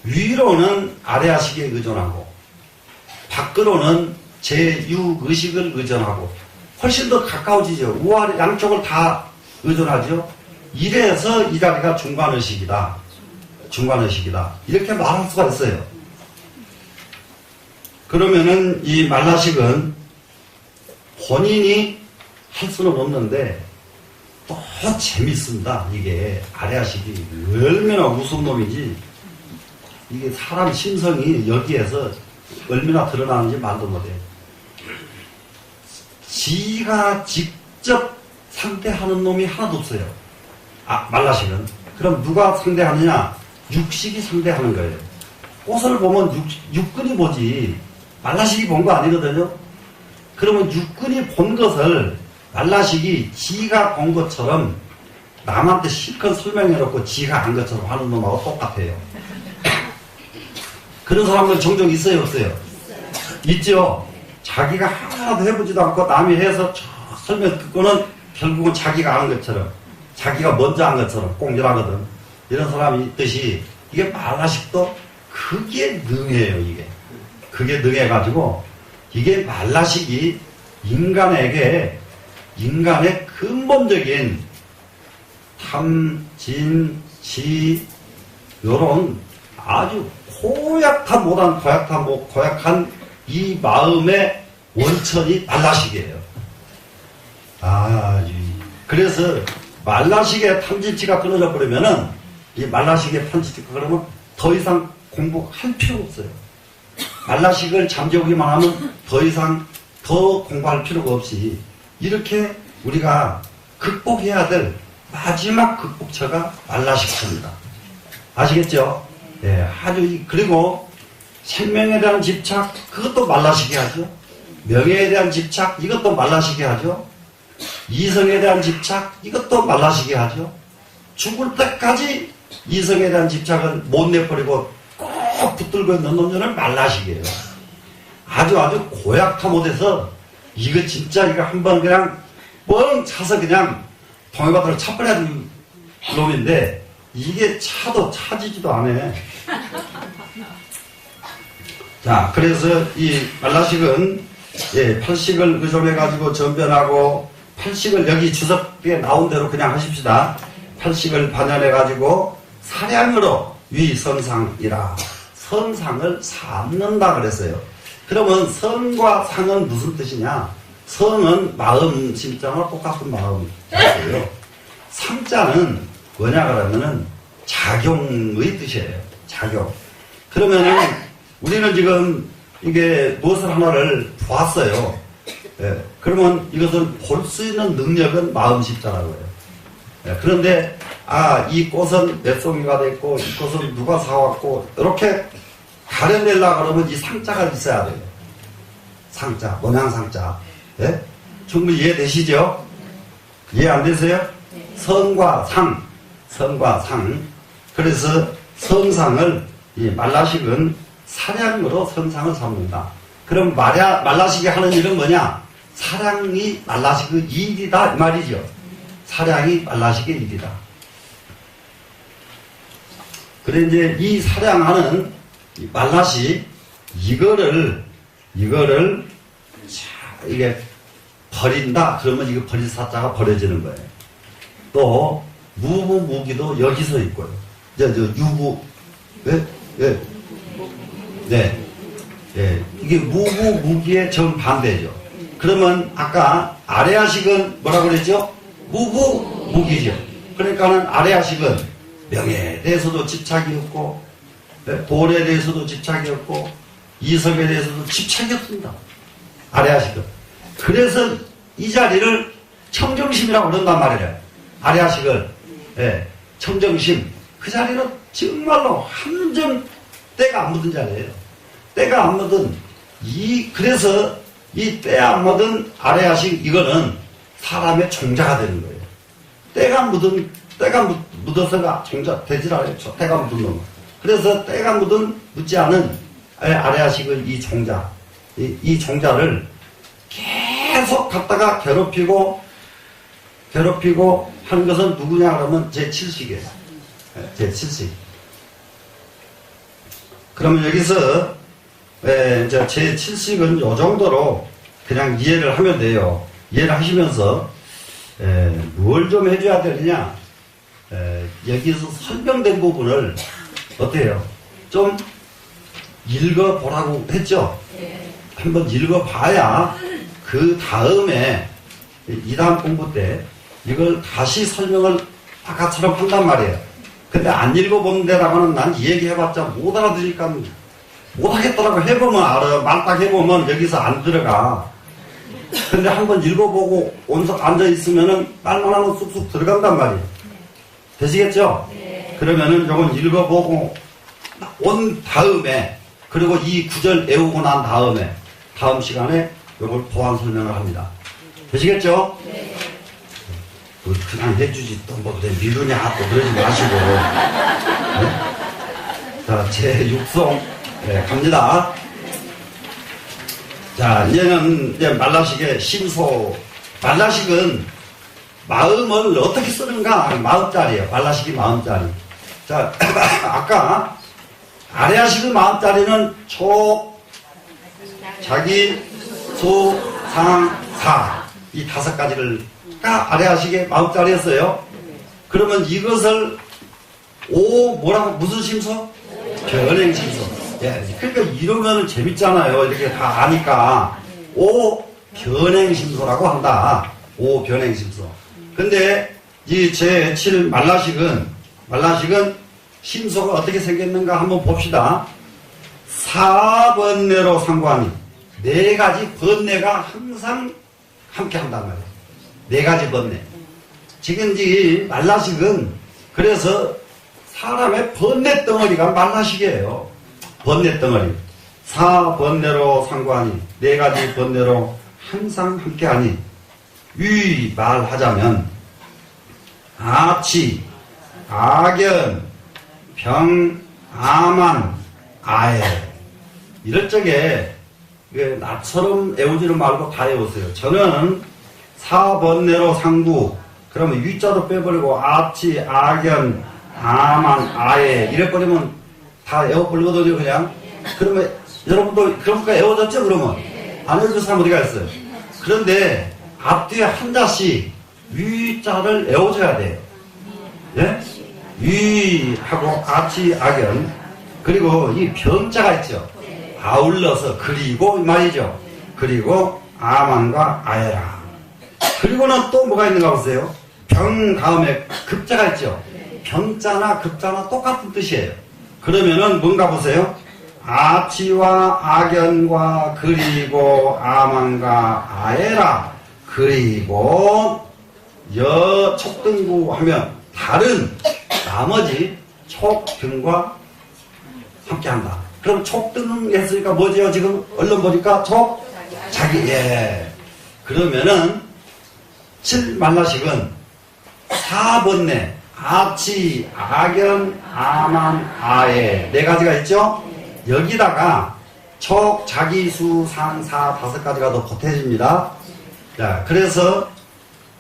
위로는 아래아식에 의존하고 밖으로는 제6의식을 의존하고 훨씬 더 가까워지죠. 우아래 양쪽을 다 의존하죠. 이래서 이 자리가 중간의식이다. 이렇게 말할 수가 있어요. 그러면은 이 말라식은 본인이 할 수는 없는데 또 재밌습니다. 이게 아래아식이 얼마나 무서운 놈이지. 이게 사람 심성이 여기에서 얼마나 드러나는지 말도 못해요. 지가 직접 상대하는 놈이 하나도 없어요. 말라식은. 그럼 누가 상대하느냐? 육식이 상대하는 거예요. 꽃을 보면 육근이 보지 말라식이 본 거 아니거든요. 그러면 육근이 본 것을 말라식이 지가 본 것처럼 남한테 실컷 설명해놓고 지가 안 것처럼 하는 놈하고 똑같아요. 그런 사람들 종종 있어요, 없어요? 있죠. 자기가 하나도 해보지도 않고 남이 해서 설명 듣고는 결국은 자기가 한 것처럼 자기가 먼저 한 것처럼 꽁질하거든. 이런 사람이 있듯이 이게 말라식도 그게 능해요. 이게 그게 능해가지고 이게 말라식이 인간의 근본적인 탐, 진, 지 요런 아주 고약한 이 마음의 원천이 말라식이에요. 그래서 말라식의 탐진치가 끊어져 버리면은 이 말라식의 탐진치가 그러면 더 이상 공부할 필요 없어요. 말라식을 잠재우기만 하면 더 이상 더 공부할 필요가 없이 이렇게 우리가 극복해야 될 마지막 극복처가 말라식처입니다. 아시겠죠? 그리고 생명에 대한 집착, 그것도 말라식이 하죠. 명예에 대한 집착, 이것도 말라식이 하죠. 이성에 대한 집착, 이것도 말라식이 하죠. 죽을 때까지 이성에 대한 집착을 못 내버리고 꼭 붙들고 있는 놈들은 말라식이에요. 아주 고약타 못해서 이거 진짜 이거 한번 그냥 뻥 차서 그냥 동해바다로 차버려야 되는 놈인데 이게 차도 차지지도 않아. 자, 그래서 이 말라식은, 예, 팔식을 의존해가지고 전변하고, 팔식을 여기 주석에 나온 대로 그냥 하십시다. 팔식을 반영해가지고, 사량으로 위선상이라. 선상을 삼는다 그랬어요. 그러면 선과 상은 무슨 뜻이냐? 선은 마음, 심자와 똑같은 마음이에요. 상자는 뭐냐 그러면은 작용의 뜻이에요. 작용. 그러면은 우리는 지금 이게 무엇을 하나를 보았어요. 예, 그러면 이것을 볼 수 있는 능력은 마음 십자라고 해요. 예, 그런데 이 꽃은 몇 송이가 됐고 이 꽃은 누가 사왔고 이렇게 가려내려고 그러면 이 상자가 있어야 돼요. 상자, 모양상자. 예? 충분히 이해되시죠? 이해 안 되세요? 선과 상, 선과 상. 그래서 선상을 이 말라식은 사량으로 선상을 삼는다. 그럼 말라식이 하는 일은 뭐냐? 사량이 말라식의 일이다 이 말이죠. 사량이 말라식의 일이다. 그래 이제 이 사량하는 이 말라식 이거를 자, 이게 버린다 그러면 이거 버릴 사자가 버려지는 거예요. 또 무부무기도 여기서 있고요. 저 유부 예? 예. 네. 예. 이게 무부무기의 정반대죠. 그러면 아까 아래하식은 뭐라고 그랬죠? 무부무기죠. 그러니까는 아래하식은 명예에 대해서도 집착이 없고 돈에 대해서도 집착이 없고 이성에 대해서도 집착이 없습니다. 아래하식은. 그래서 이 자리를 청정심이라고 그런단 말이에요. 아래하식을. 예, 청정심. 그 자리는 정말로 한 점 때가 안 묻은 자리예요. 때가 안 묻은 그래서 이 때 안 묻은 아래하식 이거는 사람의 종자가 되는 거예요. 때가 묻어서가 종자 되질 않아요. 때가 묻은 놈. 그래서 때가 묻지 않은 아래하식은 이 종자, 이 종자를 계속 갖다가 괴롭히고 하는 것은 누구냐 그러면 제7식이에요. 제7식. 그러면 여기서 이제 제7식은 요 정도로 그냥 이해를 하면 돼요. 이해를 하시면서 뭘 좀 해줘야 되느냐? 여기서 설명된 부분을 어때요? 좀 읽어보라고 했죠? 한번 읽어봐야 그 다음에 2단 공부 때 이걸 다시 설명을 아까처럼 한단 말이에요. 근데 안 읽어본 데다가는 난 이 얘기 해봤자 못 알아들으니까 못하겠더라고. 해보면 알아요. 말딱 해보면 여기서 안 들어가. 근데 한번 읽어보고 온석 앉아있으면은 말만 하면 쑥쑥 들어간단 말이에요. 되시겠죠? 그러면은 요건 읽어보고 온 다음에 그리고 이 구절 외우고 난 다음에 다음 시간에 요걸 보완 설명을 합니다. 되시겠죠? 네. 그냥 해주지 또 뭐 그래 미루냐 또 그러지 마시고. 네? 자, 제6송 갑니다. 자, 이제는 이제 말라식의 심소. 말라식은 마음을 어떻게 쓰는가? 마음자리예요. 말라식이 마음자리. 자, 아까 아래하식의 마음자리는 촉, 자기, 수, 상, 사. 이 5가지를 아래하식의 마음자리였어요. 그러면 이것을 뭐라고 무슨 심소? 변행심소. 예, 그러니까 이러면 재밌잖아요. 이렇게 다 아니까. 변행심소라고 한다. 변행심소. 근데 이 제7 말라식은 심소가 어떻게 생겼는가 한번 봅시다. 4번뇌로 상관이 4가지 번뇌가 항상 함께 한단 말이에요. 4가지 번뇌. 지금 이 말라식은 그래서 사람의 번뇌 덩어리가 말라식이에요. 번뇌 덩어리. 4번뇌로 상관이 4가지 번뇌로 항상 함께하니 말하자면 아치, 악연, 병, 아만, 아해. 이럴 적에 나처럼 애우지는 말고 다 애우세요. 저는 4번뇌로 상구 그러면 위자도 빼버리고 아치, 악연, 아만, 아해 이래버리면 다 애워버리거든요 그냥. 그러면 여러분도 그런 거 외워졌죠, 그러면? 안 외워진 사람 어디 갔어요? 그런데 앞뒤에 한 자씩 위자를 외워줘야 돼요. 예? 위하고 아치, 악연. 그리고 이 병자가 있죠. 아울러서 그리고 이 말이죠. 그리고 아만과 아에라. 그리고는 또 뭐가 있는가 보세요. 병 다음에 급자가 있죠. 병자나 급자나 똑같은 뜻이에요. 그러면은 뭔가 보세요. 아치와 악연과 그리고 아만과 아에라. 그리고 촉등구 하면 다른 나머지 촉등과 함께한다. 그럼 촉등 했으니까 뭐지요? 지금 얼른 보니까 자기. 예. 그러면은 7만라식은 4번내 아치, 악연, 아만, 아에 네 가지가 있죠? 여기다가 촉, 자기, 수, 상, 사 5가지가 더 보태집니다. 자, 그래서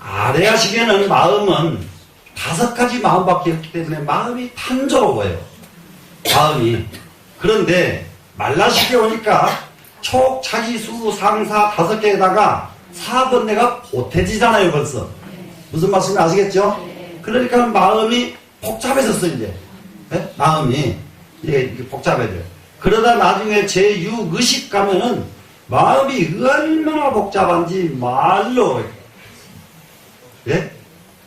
아래하시기에는 마음은 5가지 마음밖에 없기 때문에 마음이 탄조로워요. 마음이. 그런데 말라시게 오니까 촉, 자기, 수, 상, 사 5개에다가 4번내가 보태지잖아요, 벌써. 무슨 말씀인지 아시겠죠? 그러니까 마음이 복잡해졌어, 이제. 네? 마음이. 이게 복잡해져요. 그러다 나중에 제6의식 가면은 마음이 얼마나 복잡한지 말로. 예?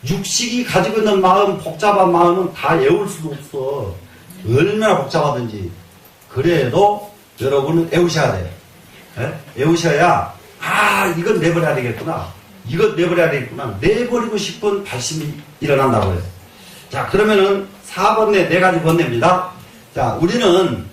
육식이 가지고 있는 마음, 복잡한 마음은 다 외울 수도 없어. 얼마나 복잡하든지. 그래도 여러분은 외우셔야 돼요. 예? 외우셔야, 이건 내버려야 되겠구나. 이것 내버려야 되겠구나. 내버리고 싶은 발심이 일어난다고요. 자, 그러면은 4번내, 4가지 번뇌입니다. 자, 우리는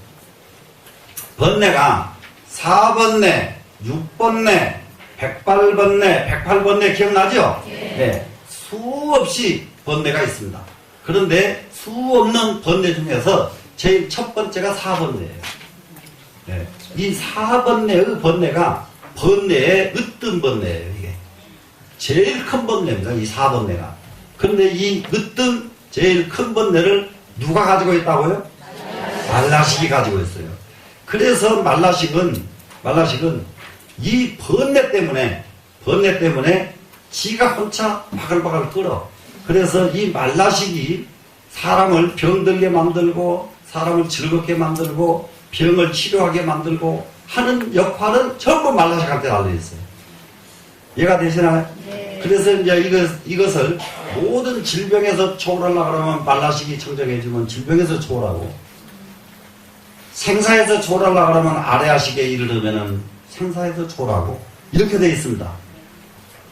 번뇌가 4번뇌, 6번뇌, 108번뇌, 108번뇌 기억나죠? 네. 수없이 번뇌가 있습니다. 그런데 수없는 번뇌 중에서 제일 첫 번째가 4번뇌예요. 네. 이 4번뇌의 번뇌가 번뇌의 으뜸 번뇌예요, 이게. 제일 큰 번뇌입니다, 이 4번뇌가. 그런데 이 으뜸 제일 큰 번뇌를 누가 가지고 있다고요? 말라식이 가지고 있어요. 그래서 말라식은 이 번뇌 때문에 지가 혼자 바글바글 끓어. 그래서 이 말라식이 사람을 병들게 만들고 사람을 즐겁게 만들고 병을 치료하게 만들고 하는 역할은 전부 말라식한테 달려있어요. 이해가 되시나요? 네. 그래서 이제 이것을 모든 질병에서 초월하려고 그러면 말라식이 청정해주면 질병에서 초월하고, 생사에서 초월하려고 그러면 아래하식에 이르르면은 생사에서 초월하고, 이렇게 되어 있습니다.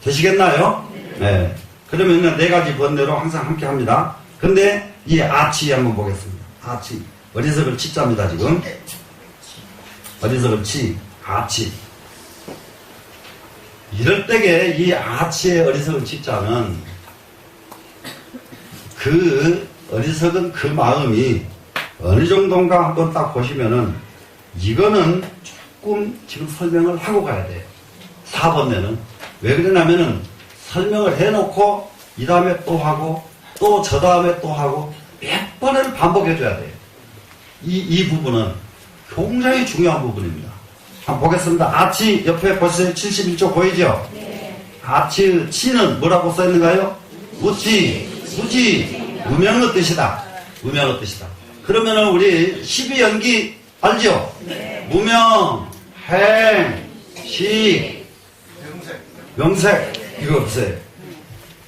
되시겠나요? 네. 그러면 4가지 번뇌로 항상 함께 합니다. 근데 이 아치 한번 보겠습니다. 아치. 어리석을 치자입니다, 지금. 어리석을 치, 아치. 이럴 때에 이 아치의 어리석은 치자는 그 어리석은 그 마음이 어느 정도인가 한번 딱 보시면은 이거는 조금 지금 설명을 하고 가야 돼요. 4번뇌는. 왜 그러냐면은 설명을 해놓고 이 다음에 또 하고 또 저 다음에 또 하고 몇 번을 반복해줘야 돼요. 이 부분은 굉장히 중요한 부분입니다. 한번 보겠습니다. 아치 옆에 보세요. 71쪽 보이죠? 네. 아치 치는 뭐라고 써있는가요? 우치, 우지, 무명의 뜻이다. 무명의 뜻이다. 그러면은 우리 12연기 알죠? 네. 무명, 행, 식, 명색 이거 없어요.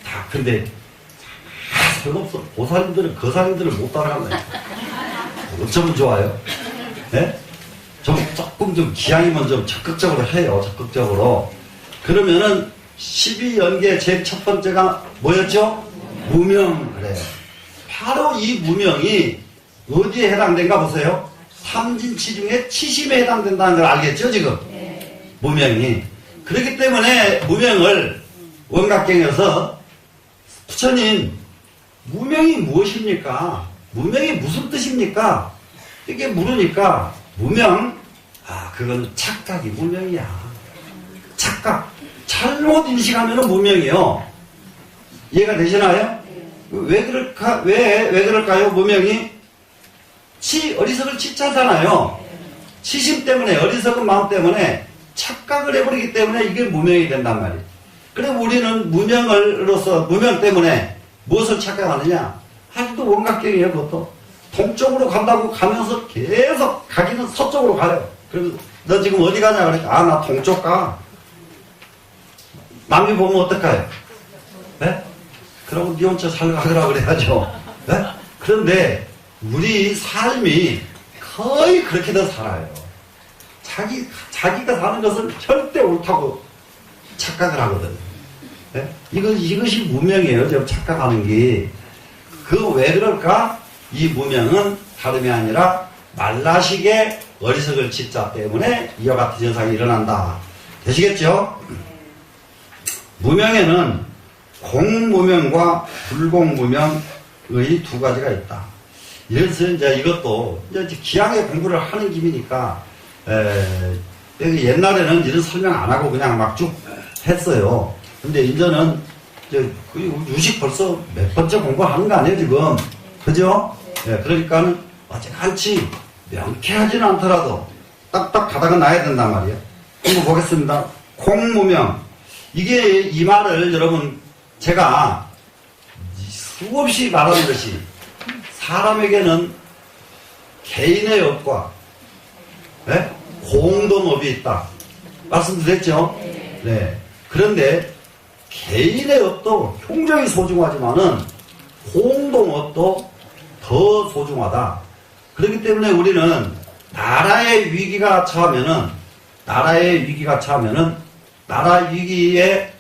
다 근데 소용없어. 보살님들은 거살님들은 못 따라간다. 어쩌면 좋아요? 네? 조금 좀 기왕이면 좀 적극적으로 해요. 적극적으로. 그러면은 12연계 제일 첫 번째가 뭐였죠? 무명. 그래. 바로 이 무명이 어디에 해당된가 보세요. 삼진치 중에 치심에 해당된다는 걸 알겠죠, 지금? 무명이. 그렇기 때문에 무명을 원각경에서 부처님, 무명이 무엇입니까? 무명이 무슨 뜻입니까? 이렇게 물으니까 무명, 그거는 착각이 무명이야. 착각. 잘못 인식하면 무명이요. 이해가 되시나요? 왜 그럴까요, 무명이? 어리석을 치자잖아요. 치심 때문에, 어리석은 마음 때문에 착각을 해버리기 때문에 이게 무명이 된단 말이에요. 그리고 우리는 무명 때문에 무엇을 착각하느냐? 아직도 원각경이에요, 그것도. 동쪽으로 간다고 가면서 계속 가기는 서쪽으로 가요. 그래서 너 지금 어디 가냐? 그러니까, 나 동쪽 가. 남이 보면 어떡해요? 네? 그러고 니 혼자 살가더라 그래야죠. 네? 그런데 우리 삶이 거의 그렇게도 살아요. 자기가 사는 것은 절대 옳다고 착각을 하거든. 네? 이것이 무명이에요. 지금 착각하는 게. 왜 그럴까? 이 무명은 다름이 아니라 말라식의 어리석을 짓자 때문에 이와 같은 현상이 일어난다. 되시겠죠? 무명에는 공무명과 불공무명의 두 가지가 있다. 이래서 이제 이것도 이제 기왕에 공부를 하는 김이니까, 여기 옛날에는 이런 설명 안 하고 그냥 막 쭉 했어요. 근데 이제는 이제 유식 벌써 몇 번째 공부하는 거 아니에요, 지금? 그죠? 예, 그러니까는 어찌간치 명쾌하지는 않더라도 딱딱 가다가 나야 된단 말이에요. 한번 보겠습니다. 공무명. 이 말을 여러분, 제가 수없이 말하는 것이 사람에게는 개인의 업과 공동업이 있다. 말씀드렸죠? 네. 그런데 개인의 업도 굉장히 소중하지만은 공동업도 더 소중하다. 그렇기 때문에 우리는 나라의 위기가 처하면은 나라 위기에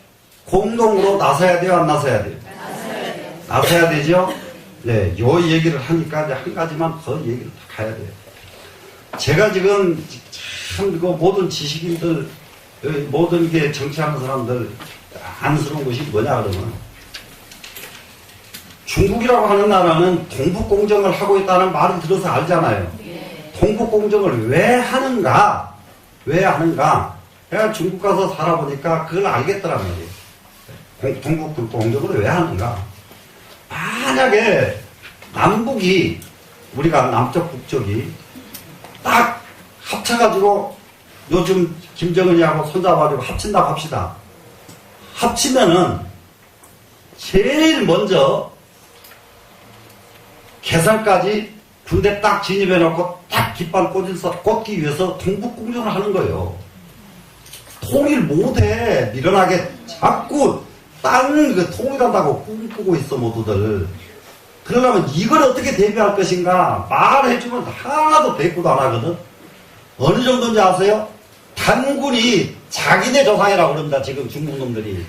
공동으로 나서야 돼요, 안 나서야 돼요? 나서야 되죠? 네, 요 얘기를 하니까 이제 한 가지만 더 얘기를 가야 돼요. 제가 지금 참 모든 지식인들, 모든 게 정치하는 사람들 안쓰러운 것이 뭐냐 그러면, 중국이라고 하는 나라는 동북공정을 하고 있다는 말을 들어서 알잖아요. 동북공정을 왜 하는가? 내가 중국 가서 살아보니까 그걸 알겠더란 말이에요. 동북공정을 왜 하는가? 만약에 남북이, 우리가 남쪽 북쪽이 딱 합쳐가지고 요즘 김정은이하고 손잡아가지고 합친다고 합시다. 합치면은 제일 먼저 개성까지 군대 딱 진입해놓고 딱 깃발 꽂기 위해서 동북공정을 하는 거예요. 통일 못해. 미련하게 자꾸 통일한다고 꿈꾸고 있어, 모두들. 그러려면 이걸 어떻게 대비할 것인가 말해주면 하나도 대꾸도 안 하거든. 어느 정도인지 아세요? 단군이 자기네 조상이라고 그럽니다, 지금 중국 놈들이.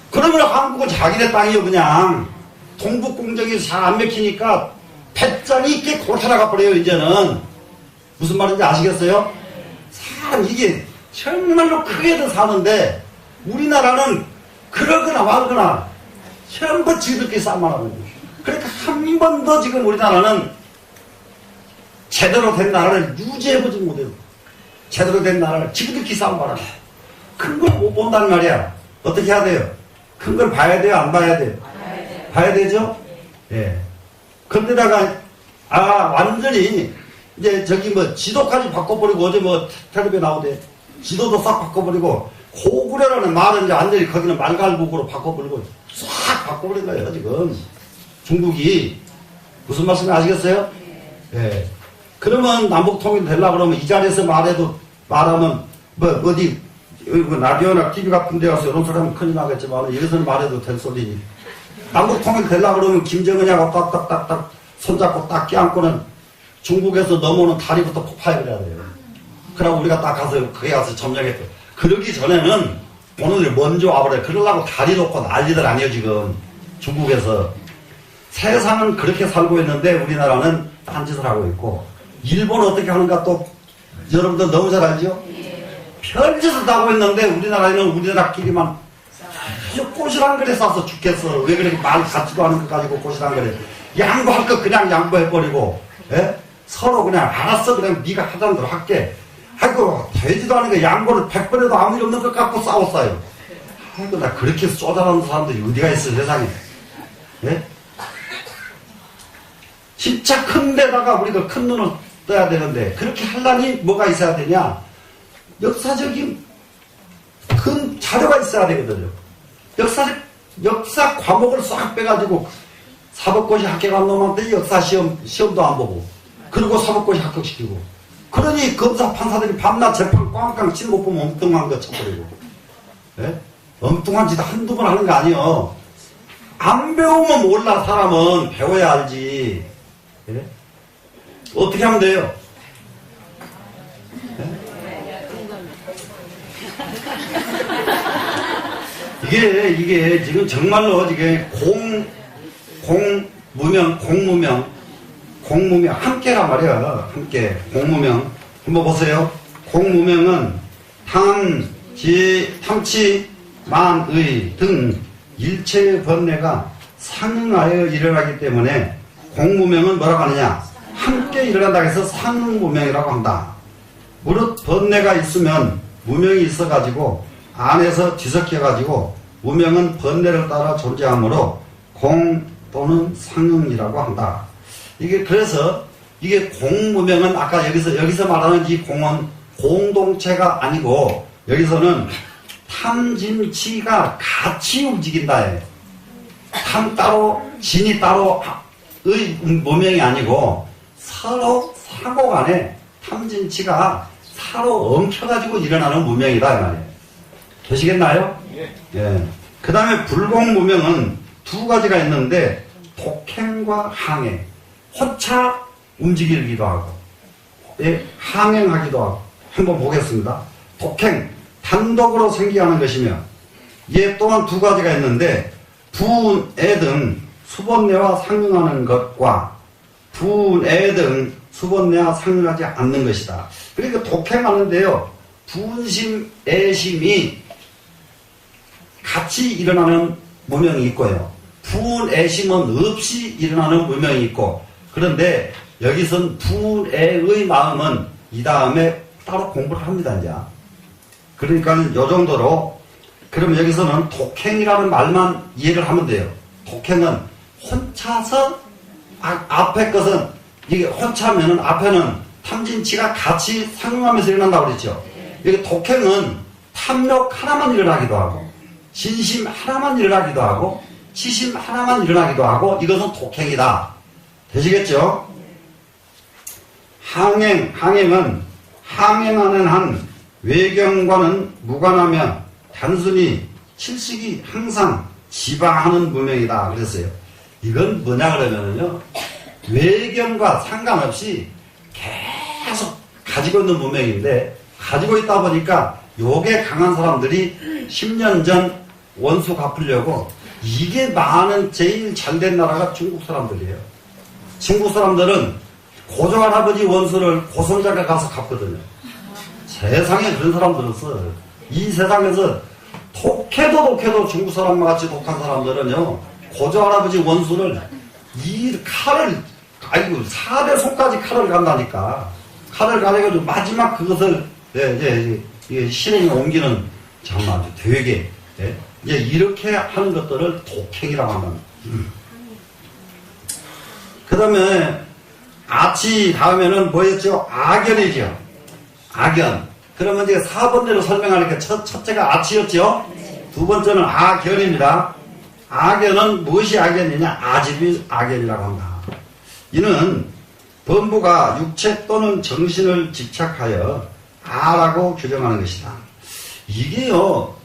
그러면 한국은 자기네 땅이요, 그냥. 동북공정이 잘 안 맥히니까 배짱이 있게 고쳐나가 버려요, 이제는. 무슨 말인지 아시겠어요? 사람 이게 정말로 크게도 사는데 우리나라는 그러거나 말거나 전부 지들끼리 싸움만 하는 거예요. 그러니까 한 번도 지금 우리나라는 제대로 된 나라를 유지해보지 못해요. 제대로 된 나라를 지들끼리 싸움만 하는 거예요. 큰 걸 못 본다는 말이야. 어떻게 해야 돼요? 큰 걸 봐야 돼요? 안 봐야 돼요? 봐야 되죠? 예. 그런데다가, 완전히, 이제 지도까지 바꿔버리고, 어제 텔레비에 나오대. 지도도 싹 바꿔버리고, 고구려라는 말은 이제 완전히 거기는 말갈국으로 바꿔버리고, 싹 바꿔버린 거예요, 지금. 중국이. 무슨 말씀인지 아시겠어요? 예. 그러면 남북통일 되려고 그러면 이 자리에서 말하면, 어디, 라디오나 TV 같은 데 가서 이런 소리 하면 큰일 나겠지만, 여기서는 말해도 될 소리니. 남북통일 되려고 그러면 김정은이하고 딱딱딱딱 손잡고 딱 껴안고는 중국에서 넘어오는 다리부터 폭파해야 돼요. 그러고 우리가 딱 가서, 거기 가서 점령했고. 그러기 전에는 오늘 먼저 와버려요. 그러려고 다리 놓고 난리들 아니에요, 지금. 중국에서. 세상은 그렇게 살고 있는데 우리나라는 딴짓을 하고 있고. 일본은 어떻게 하는가 또 여러분들 너무 잘 알죠? 별짓을 다 하고 있는데 우리나라에는 우리나라끼리만 아주 꼬시란 그래 싸서 죽겠어. 왜 그렇게 말 같지도 않은 것 가지고 꼬시란 그래. 양보할 거 그냥 양보해버리고, 예? 서로 그냥 알았어. 그냥 네가 하자는 대로 할게. 아이고, 되지도 않은 거 양보를 100번 해도 아무 일 없는 것 갖고 싸웠어요. 아이고, 나 그렇게 쪼잔한 사람들이 어디가 있어, 세상에. 예? 진짜 큰 데다가 우리가 큰 눈을 떠야 되는데 그렇게 하려니 뭐가 있어야 되냐? 역사적인 큰 자료가 있어야 되거든요. 역사 과목을 싹 빼가지고 사법고시 합격한 놈한테 역사 시험도 안 보고 그리고 사법고시 합격시키고 그러니 검사 판사들이 밤낮 재판 꽝꽝 치는 것 보면 엉뚱한 거 쳐버리고 예? 엉뚱한 짓 한두 번 하는 거 아니요. 안 배우면 몰라. 사람은 배워야 알지. 예? 어떻게 하면 돼요? 예? 이게 지금 정말로 이게 공무명 함께란 말이야. 함께 공무명 한번 보세요. 공무명은 탐치 만의 등 일체의 번뇌가 상응하여 일어나기 때문에 공무명은 뭐라고 하느냐? 함께 일어난다고 해서 상응무명이라고 한다. 무릇 번뇌가 있으면 무명이 있어가지고 안에서 뒤섞여가지고 무명은 번뇌를 따라 존재하므로 공 또는 상응이라고 한다. 이게 그래서 이게 공무명은 아까 여기서 말하는 이 공은 공동체가 아니고 여기서는 탐진치가 같이 움직인다. 탐 따로 진이 따로의 무명이 아니고 서로 상호 간에 탐진치가 서로 엉켜가지고 일어나는 무명이다 이 말이에요. 되시겠나요? 예. 그 다음에 불공무명은 두 가지가 있는데 독행과 항행. 혼자 움직이기도 하고 예, 항행하기도 하고 한번 보겠습니다. 독행 단독으로 생기하는 것이며 얘 또한 두 가지가 있는데 분애 등 수번뇌와 상응하는 것과 분애 등 수번뇌와 상응하지 않는 것이다. 그러니까 독행하는데요. 분심, 애심이 같이 일어나는 무명이 있고요. 분애심은 없이 일어나는 무명이 있고 그런데 여기선 분애의 마음은 이 다음에 따로 공부를 합니다. 이제. 그러니까 요 정도로 그럼 여기서는 독행이라는 말만 이해를 하면 돼요. 독행은 혼자서 앞에 것은 이게 혼자면은 앞에는 탐진치가 같이 상응하면서 일어난다고 그랬죠. 여기 독행은 탐욕 하나만 일어나기도 하고 진심 하나만 일어나기도 하고 치심 하나만 일어나기도 하고 이것은 독행이다. 되시겠죠? 항행은 항행하는 한 외경과는 무관하며 단순히 칠식이 항상 지방하는 무명이다 그랬어요. 이건 뭐냐 그러면은요. 외경과 상관없이 계속 가지고 있는 무명인데 가지고 있다 보니까 요게 강한 사람들이 10년 전 원수 갚으려고 이게 많은 제일 잘된 나라가 중국 사람들이에요. 중국 사람들은 고조할아버지 원수를 고손자가 가서 갚거든요. 세상에 그런 사람들은 있어요. 이 세상에서 독해도 중국 사람과 같이 독한 사람들은요. 고조할아버지 원수를 이 칼을 4대 손까지 칼을 간다니까. 칼을 가져가지고 마지막 그것을 실행에 옮기는 참 아주 되게 이렇게 하는 것들을 독행이라고 한답니다. 그 다음에 아치 다음에는 뭐였죠? 악연이죠. 악연. 그러면 이제 4번대로 설명하니까 첫째가 아치였죠? 두 번째는 악연입니다. 악연은 무엇이 악연이냐? 아집이 악연이라고 한다. 이는 범부가 육체 또는 정신을 집착하여 아라고 규정하는 것이다. 이게요,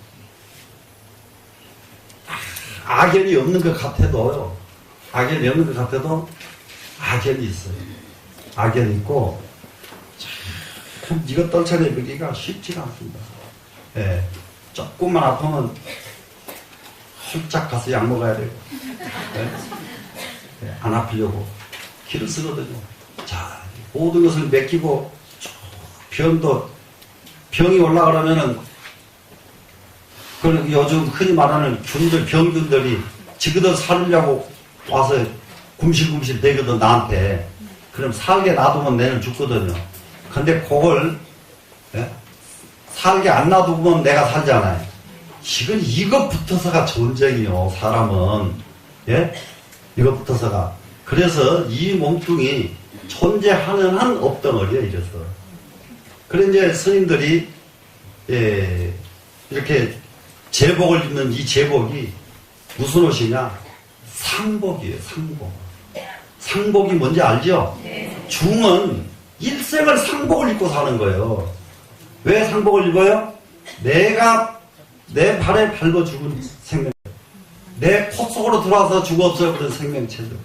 악연이 없는 것 같아도요, 악연이 없는 것 같아도 악연이 있어요. 악연이 있고, 참, 이거 떨쳐내기가 쉽지가 않습니다. 예, 조금만 아프면 홀짝 가서 약 먹어야 되고, 예, 안 아프려고 기를 쓰거든요. 자, 모든 것을 맡기고, 병이 올라가려면은, 그 요즘 흔히 말하는 병균들이 지그들 살으려고 와서 굶실굶실 대거든, 나한테. 그럼 살게 놔두면 내는 죽거든요. 근데 그걸, 살게 안 놔두면 내가 살잖아요. 지금 이것부터서가 전쟁이요, 사람은. 예? 이것부터서가. 그래서 이 몸뚱이 존재하는 한 업덩어리야, 이래서. 그래, 이제 스님들이, 이렇게 제복을 입는 이 제복이 무슨 옷이냐? 상복이에요, 상복. 상복이 뭔지 알죠? 중은 일생을 상복을 입고 사는 거예요. 왜 상복을 입어요? 내가 내 발에 밟아 죽은 생명체, 내 코 속으로 들어와서 죽어 없어져버린 생명체들,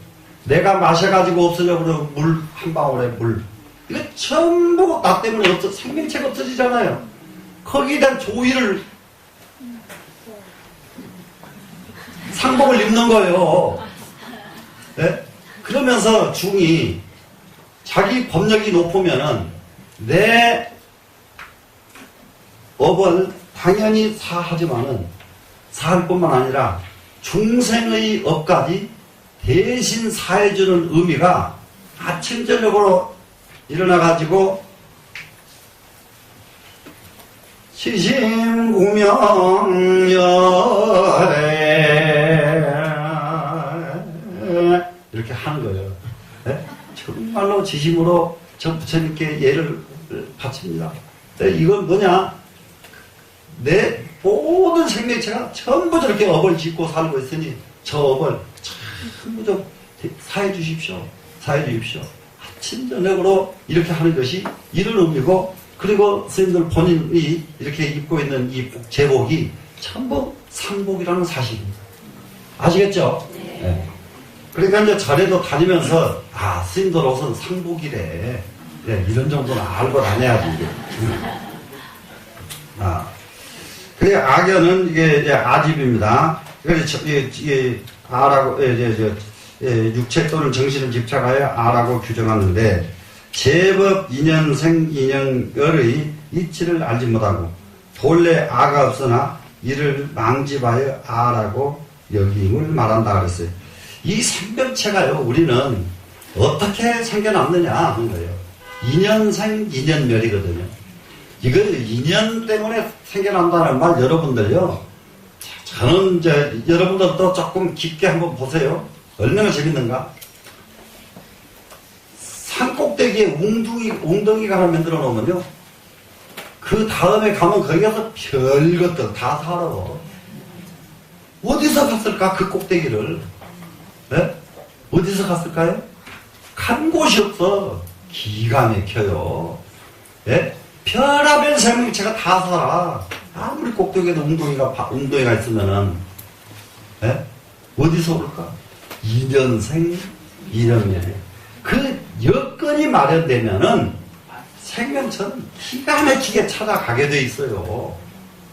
내가 마셔가지고 없어져버린 물 한 방울의 물, 이거 전부 나 때문에 생명체가 없어지잖아요. 거기에 대한 조의를 상복을 입는 거예요. 네? 그러면서 중이 자기 법력이 높으면은 내 업을 당연히 사하지만은 사할 뿐만 아니라 중생의 업까지 대신 사해주는 의미가 아침 저녁으로 일어나가지고 시심구명열에 이렇게 하는 거예요. 네? 정말로 지심으로 저 부처님께 예를 바칩니다. 네, 이건 뭐냐? 내 모든 생명체가 전부 저렇게 업을 짓고 살고 있으니 저 업을 전부 좀 사해 주십시오. 사해 주십시오. 아침 저녁으로 이렇게 하는 것이 이런 의미고, 그리고 스님들 본인이 이렇게 입고 있는 이 제복이 전부 상복이라는 사실입니다. 아시겠죠? 네. 그러니까 이제 절에도 다니면서 스님들 옷은 상복이래. 네, 이런 정도는 알고 다녀야지. 그래, 악연은 이게 아집입니다. 그래서 이게 아라고, 육체 또는 정신을 집착하여 아라고 규정하는데, 제법 인연생 인연열의 이치를 알지 못하고, 본래 아가 없으나 이를 망집하여 아라고 여김을 말한다 그랬어요. 이 생명체가요, 우리는 어떻게 생겨났느냐 하는 거예요. 인연생 인연멸이거든요. 이건 인연 때문에 생겨난다는 말 여러분들요, 저는 이제 여러분들도 조금 깊게 한번 보세요. 얼마나 재밌는가? 산 꼭대기에 웅덩이가 하나 만들어 놓으면요, 그 다음에 가면 거기 가서 별것들 다 살아. 어디서 갔을까, 그 꼭대기를? 네? 어디서 갔을까요? 간 곳이 없어. 기가 막혀요. 네? 별하별 생명체가 다 살아. 아무리 꼭대기에도 웅덩이가 있으면은, 네? 어디서 올까? 인연생, 인연멸. 그 여건이 마련되면은 생명체는 기가 막히게 찾아가게 돼 있어요.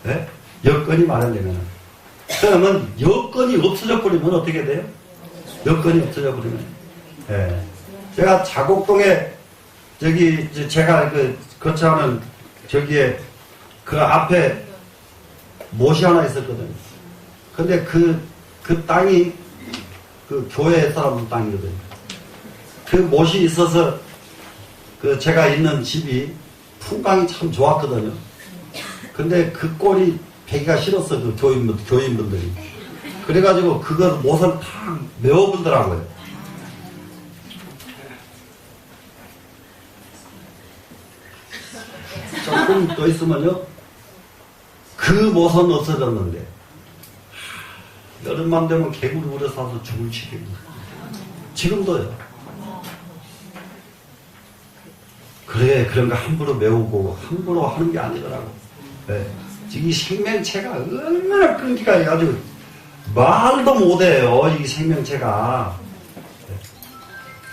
네? 여건이 마련되면은. 그러면 여건이 없어져 버리면 어떻게 돼요? 여건이 없어져 버리면. 네. 제가 자곡동에 제가 거처하는 저기에 그 앞에 못이 하나 있었거든요. 근데 그 땅이 그 교회 사람 땅이거든요. 그 못이 있어서 제가 있는 집이 풍광이 참 좋았거든요. 근데 그 꼴이 배기가 싫었어, 그 교인분들이. 그래가지고 그걸 못을 탁 메워불더라고요. 조금 더 있으면요, 그 못은 없어졌는데, 여름만 되면 개구리 물에 사서 죽을 지경입니다. 지금도요. 그래, 그런 거 함부로 메우고 함부로 하는 게 아니더라고. 네. 이 생명체가 얼마나 끈기가 아주 말도 못해요, 이 생명체가.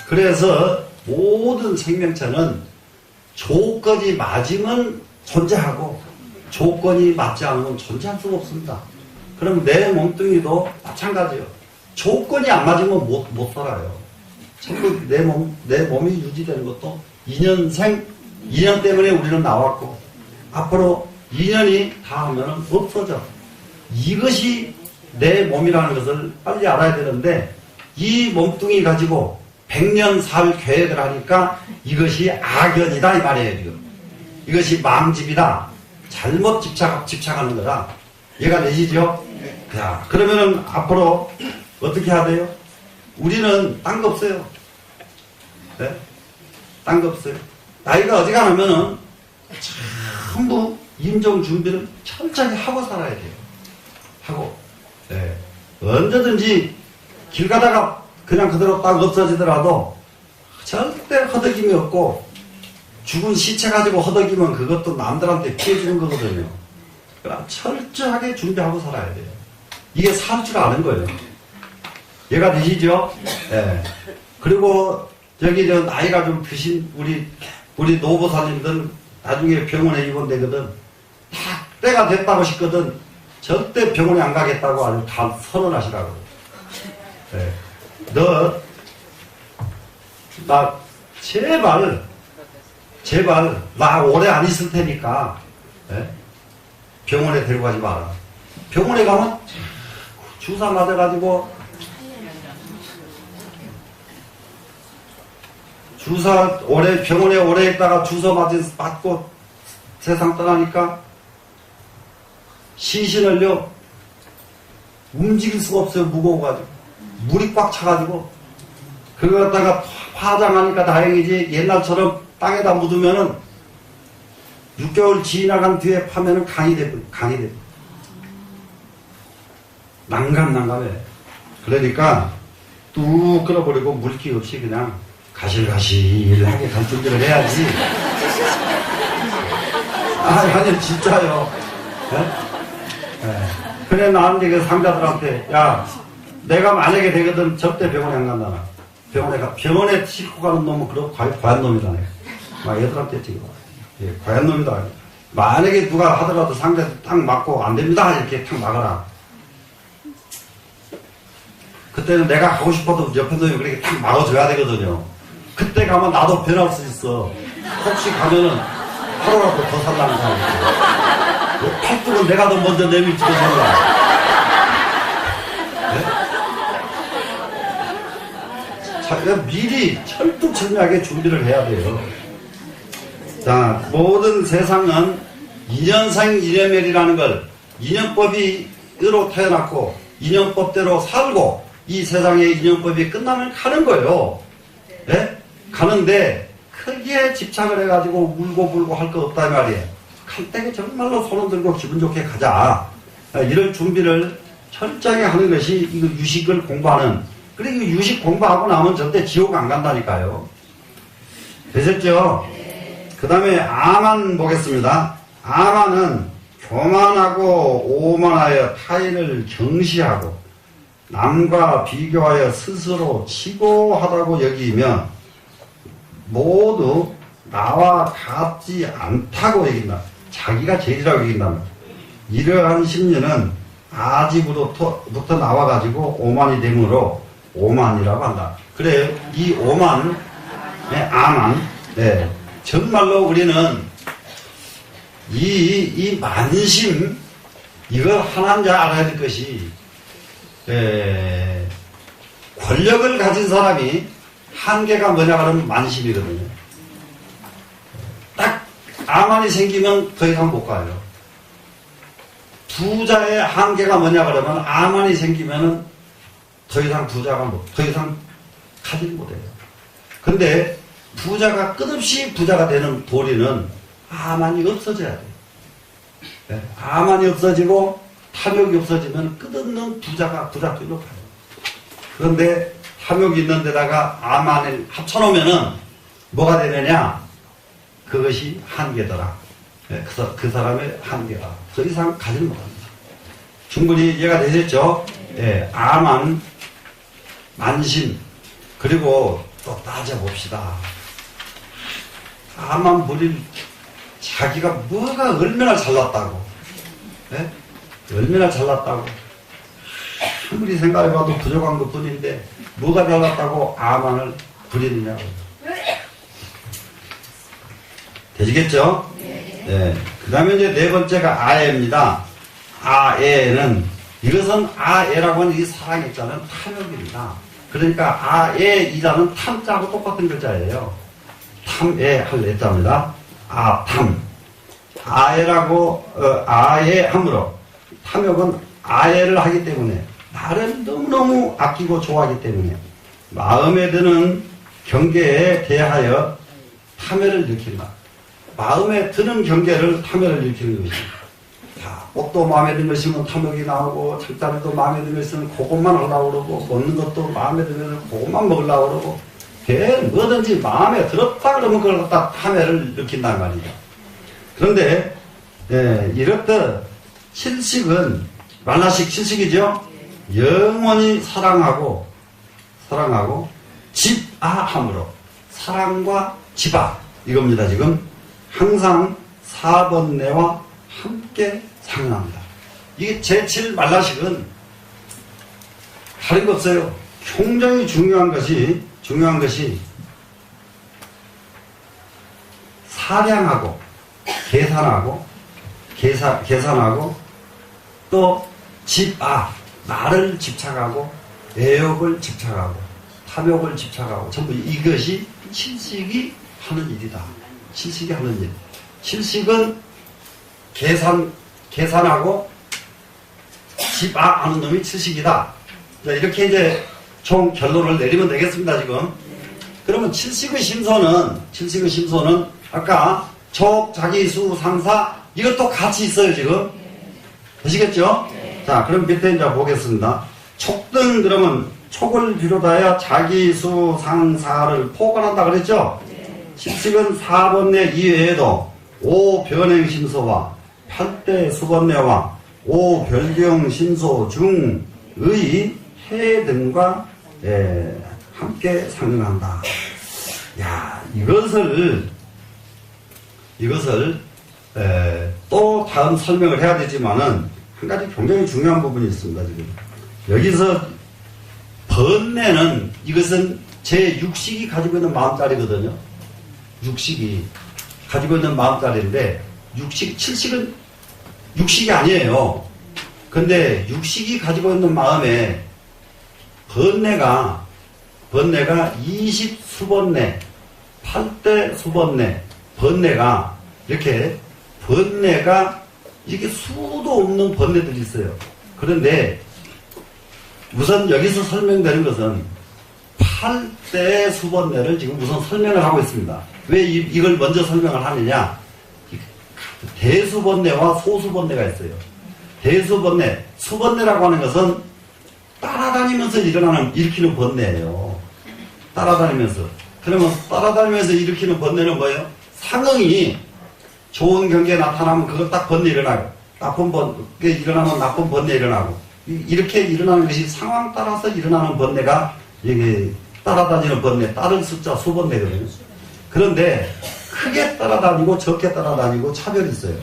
그래서 모든 생명체는 조건이 맞으면 존재하고 조건이 맞지 않으면 존재할 수가 없습니다. 그럼 내 몸뚱이도 마찬가지예요. 조건이 안 맞으면 못 살아요. 전부 내 몸이 유지되는 것도 인연 때문에 우리는 나왔고, 앞으로 인연이 닿으면 없어져. 이것이 내 몸이라는 것을 빨리 알아야 되는데, 이 몸뚱이 가지고 100년 살 계획을 하니까 이것이 악연이다 이 말이에요, 지금. 이것이 망집이다. 잘못 집착하는 거다. 이해가 되시죠? 자, 그러면은 앞으로 어떻게 해야 돼요? 우리는 딴 거 없어요. 네? 딴 거 없어요. 나이가 어지간하면은 전부 임종 준비를 철저하게 하고 살아야 돼요. 하고, 네. 언제든지 길 가다가 그냥 그대로 딱 없어지더라도 절대 허덕임이 없고, 죽은 시체 가지고 허덕이면 그것도 남들한테 피해 주는 거거든요. 그러니까 철저하게 준비하고 살아야 돼요. 이게 살 줄 아는 거예요. 이해가 되시죠? 네. 그리고 저기 나이가 좀 드신 우리 노보살님들 나중에 병원에 입원되거든. 딱 때가 됐다고 싶거든. 절대 병원에 안 가겠다고 아주 다 선언하시라고. 네. 나 제발 나 오래 안 있을 테니까 네? 병원에 데리고 가지 마라. 병원에 가면 주사 맞아가지고 병원에 오래 있다가 주사 맞고 세상 떠나니까 시신을요 움직일 수가 없어요. 무거워가지고 물이 꽉 차가지고 그걸 갖다가 화장하니까 다행이지. 옛날처럼 땅에다 묻으면은 6개월 지나간 뒤에 파면은 강이 되고 난감해. 그러니까 뚝 끌어버리고 물기 없이 그냥 가실가실하게 갈 준비를 해야지. 아니 진짜요. 네? 네. 그래 나한테 그 상자들한테 야 내가 만약에 되거든 절대 병원에 안 간다. 병원에 싣고 가는 놈은 그런 과연 놈이다. 막 애들한테 지금 과연 놈이다. 만약에 누가 하더라도 상대 딱 맞고 안 됩니다 이렇게 탁 막아라. 그때는 내가 가고 싶어도 옆에 놈이 그렇게 탁 막아줘야 되거든요. 그때 가면 나도 변할 수 있어. 혹시 가면은 하루라도 더 살라는 사람이 팔뚝은 내가 더 먼저 내밀지도 몰라. 자, 미리 철두철미하게 준비를 해야 돼요. 자, 모든 세상은 인연상 인연멸이라는 걸 인연법이로 태어났고 인연법대로 살고 이 세상의 인연법이 끝나면 가는 거예요. 네? 가는데 크게 집착을 해가지고 울고 할 거 없다 이 말이에요. 갈 때 정말로 손을 들고 기분 좋게 가자. 이런 준비를 철저하게 하는 것이 이거 유식을 공부하는. 그리고 유식 공부하고 나면 절대 지옥 안 간다니까요. 되셨죠? 그 다음에 아만 보겠습니다. 아만은 교만하고 오만하여 타인을 경시하고 남과 비교하여 스스로 치고하다고 여기면 모두 나와 같지 않다고 여긴다. 자기가 제일이라고 여긴다. 이러한 심리는 아집으로부터 나와가지고 오만이 되므로 오만이라고 한다. 그래, 이 오만, 아만, 네. 정말로 우리는 이 만심, 이걸 하나인지 알아야 될 것이, 권력을 가진 사람이 한계가 뭐냐 그러면 만심이거든요. 딱 아만이 생기면 더 이상 못 가요. 부자의 한계가 뭐냐 그러면 아만이 생기면은 더 이상 더 이상 가지 못해요. 근데 부자가 끝없이 부자가 되는 도리는 아만이 없어져야 돼요. 네. 아만이 없어지고 탐욕이 없어지면 끝없는 부자가 부자길로 가요. 그런데 탐욕이 있는 데다가 아만을 합쳐놓으면은 뭐가 되느냐? 그것이 한계더라. 네. 그 사람의 한계다. 더 이상 가지는 못합니다. 충분히 이해가 되셨죠? 네. 아만, 만심, 그리고 또 따져봅시다. 아만 부릴 자기가 뭐가 얼마나 잘났다고. 네? 얼마나 잘났다고. 아무리 생각해봐도 부족한 것 뿐인데 뭐가 잘났다고 아만을 부리느냐고. 되시겠죠? 네. 그 다음에 이제 네 번째가 아애입니다. 아애는 이것은 아애라고 하는 이 사랑했자는 탐욕입니다. 그러니까 아애이라는 탐자하고 똑같은 글자예요. 탐애 할 애자입니다. 탐. 아애라고 아애함으로 탐욕은 아애를 하기 때문에 나를 너무너무 아끼고 좋아하기 때문에 마음에 드는 경계에 대하여 탐해를 일으킨다. 마음에 드는 경계를 탐해를 일으키는 것입니다. 자, 옷도 마음에 드는 것이면 탐욕이 나오고, 잠자리도 마음에 드는 것이면 그것만 하려고 그러고, 먹는 것도 마음에 들면 그것만 먹으려고 그러고, 뭐든지 마음에 들었다 그러면 그걸 갖다 탐해를 일으킨단 말이죠. 그런데, 이렇듯 칠식은, 말라식 칠식이죠? 영원히 사랑하고, 집아함으로, 사랑과 집아, 이겁니다, 지금. 항상 사번내와 함께 상응합니다. 이게 제7 말라식은 다른 거 없어요. 굉장히 중요한 것이 사량하고 계산하고 또 나를 집착하고 애욕을 집착하고 탐욕을 집착하고 전부 이것이 칠식이 하는 일이다. 칠식이 하는 일. 칠식은 계산하고 하는 놈이 칠식이다. 자, 이렇게 이제 총 결론을 내리면 되겠습니다, 지금. 그러면 칠식의 심소는 아까 촉, 자기, 수, 상사 이것도 같이 있어요, 지금. 되시겠죠? 자, 그럼 밑에 이제 보겠습니다. 촉등 그러면 촉을 비롯하여 자기, 수, 상사를 포괄한다 그랬죠? 칠식은 4번내 이외에도 5변행심소와 8대 수번내와 5별경심소 중의 해 등과 함께 상응한다. 야, 이것을 또 다음 설명을 해야 되지만은 한 가지 굉장히 중요한 부분이 있습니다, 지금. 여기서 번뇌는 이것은 제 육식이 가지고 있는 마음자리거든요. 육식이 가지고 있는 마음자리인데 칠식은 육식이 아니에요. 근데 육식이 가지고 있는 마음에 번뇌가 20수번뇌, 8대 수번뇌, 번뇌가 이렇게 수도 없는 번뇌들이 있어요. 그런데 우선 여기서 설명되는 것은 8대 수번뇌를 지금 우선 설명을 하고 있습니다. 왜 이걸 먼저 설명을 하느냐? 대수번뇌와 소수번뇌가 있어요. 대수번뇌, 수번뇌라고 하는 것은 따라다니면서 일으키는 번뇌예요. 따라다니면서. 그러면 따라다니면서 일으키는 번뇌는 뭐예요? 상응이 좋은 경계에 나타나면 그걸 딱 번뇌 일어나고, 일어나면 나쁜 번뇌 일어나고, 이렇게 일어나는 것이 상황 따라서 일어나는 번뇌가 이게 따라다니는 번뇌, 따른 숫자 수번뇌거든요. 그런데 크게 따라다니고 적게 따라다니고 차별이 있어요.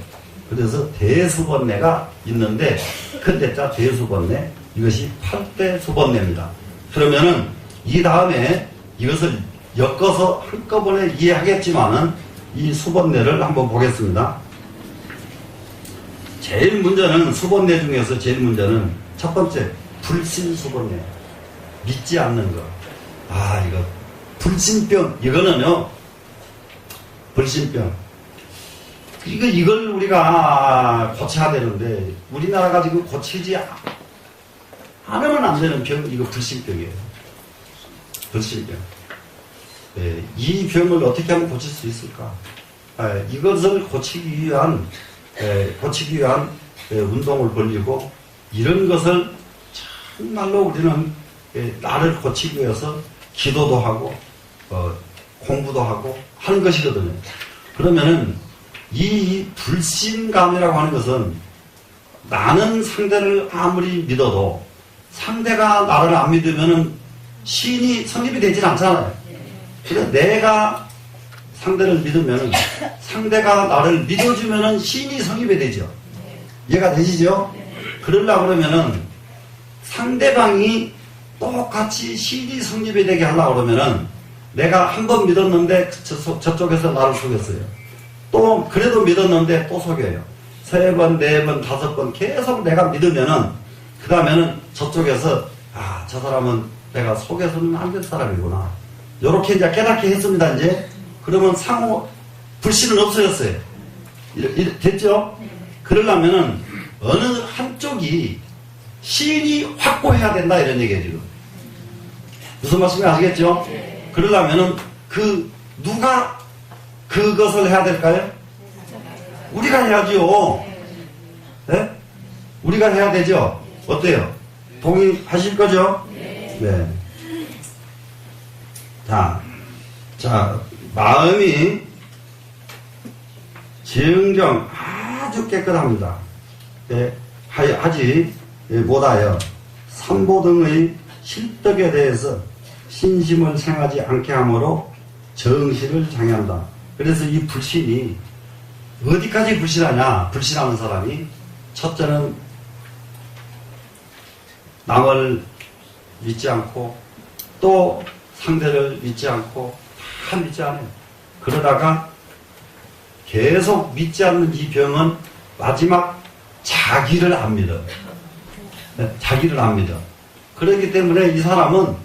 그래서 대수번뇌가 있는데 큰 대자 대수번뇌, 이것이 8대 수번뇌입니다. 그러면은 이 다음에 이것을 엮어서 한꺼번에 이해하겠지만은 이 수번뇌를 한번 보겠습니다. 수번뇌 중에서 제일 문제는 첫 번째 불신수번뇌, 믿지 않는 것. 이거 불신병, 이거는요 불신병. 이걸 우리가 고쳐야 되는데, 우리나라가 지금 고치지 않으면 안 되는 병, 이거 불신병이에요. 불신병. 이 병을 어떻게 하면 고칠 수 있을까? 이것을 고치기 위한 운동을 벌이고, 이런 것을 정말로 우리는 나를 고치기 위해서 기도도 하고, 공부도 하고 하는 것이거든요. 그러면은 이 불신감이라고 하는 것은 나는 상대를 아무리 믿어도 상대가 나를 안 믿으면은 신이 성립이 되질 않잖아요. 그래서 내가 상대를 믿으면은 상대가 나를 믿어주면은 신이 성립이 되죠. 이해가 되시죠? 그러려고 그러면은 상대방이 똑같이 신이 성립이 되게 하려고 그러면은 내가 한 번 믿었는데 저쪽에서 나를 속였어요. 또 그래도 믿었는데 또 속여요. 3번, 4번, 5번 계속 내가 믿으면은 그 다음에는 저쪽에서 저 사람은 내가 속여서는 안 될 사람이구나. 요렇게 이제 깨닫게 했습니다. 이제 그러면 상호 불신은 없어졌어요. 됐죠? 그러려면은 어느 한쪽이 신이 확고해야 된다 이런 얘기예요 지금. 무슨 말씀인지 아시겠죠? 그러려면은 누가 그것을 해야 될까요? 우리가 해야죠. 네? 우리가 해야 되죠. 어때요? 동의하실 거죠? 네. 자, 마음이 정정 아주 깨끗합니다. 네, 하지 못하여 삼보 등의 실덕에 대해서 신심을 생하지 않게 하므로 정신을 장애한다. 그래서 이 불신이 어디까지 불신하냐? 불신하는 사람이 첫째는 남을 믿지 않고 또 상대를 믿지 않고 다 믿지 않아요. 그러다가 계속 믿지 않는 이 병은 마지막 자기를 안 믿어요. 네, 자기를 안 믿어. 그렇기 때문에 이 사람은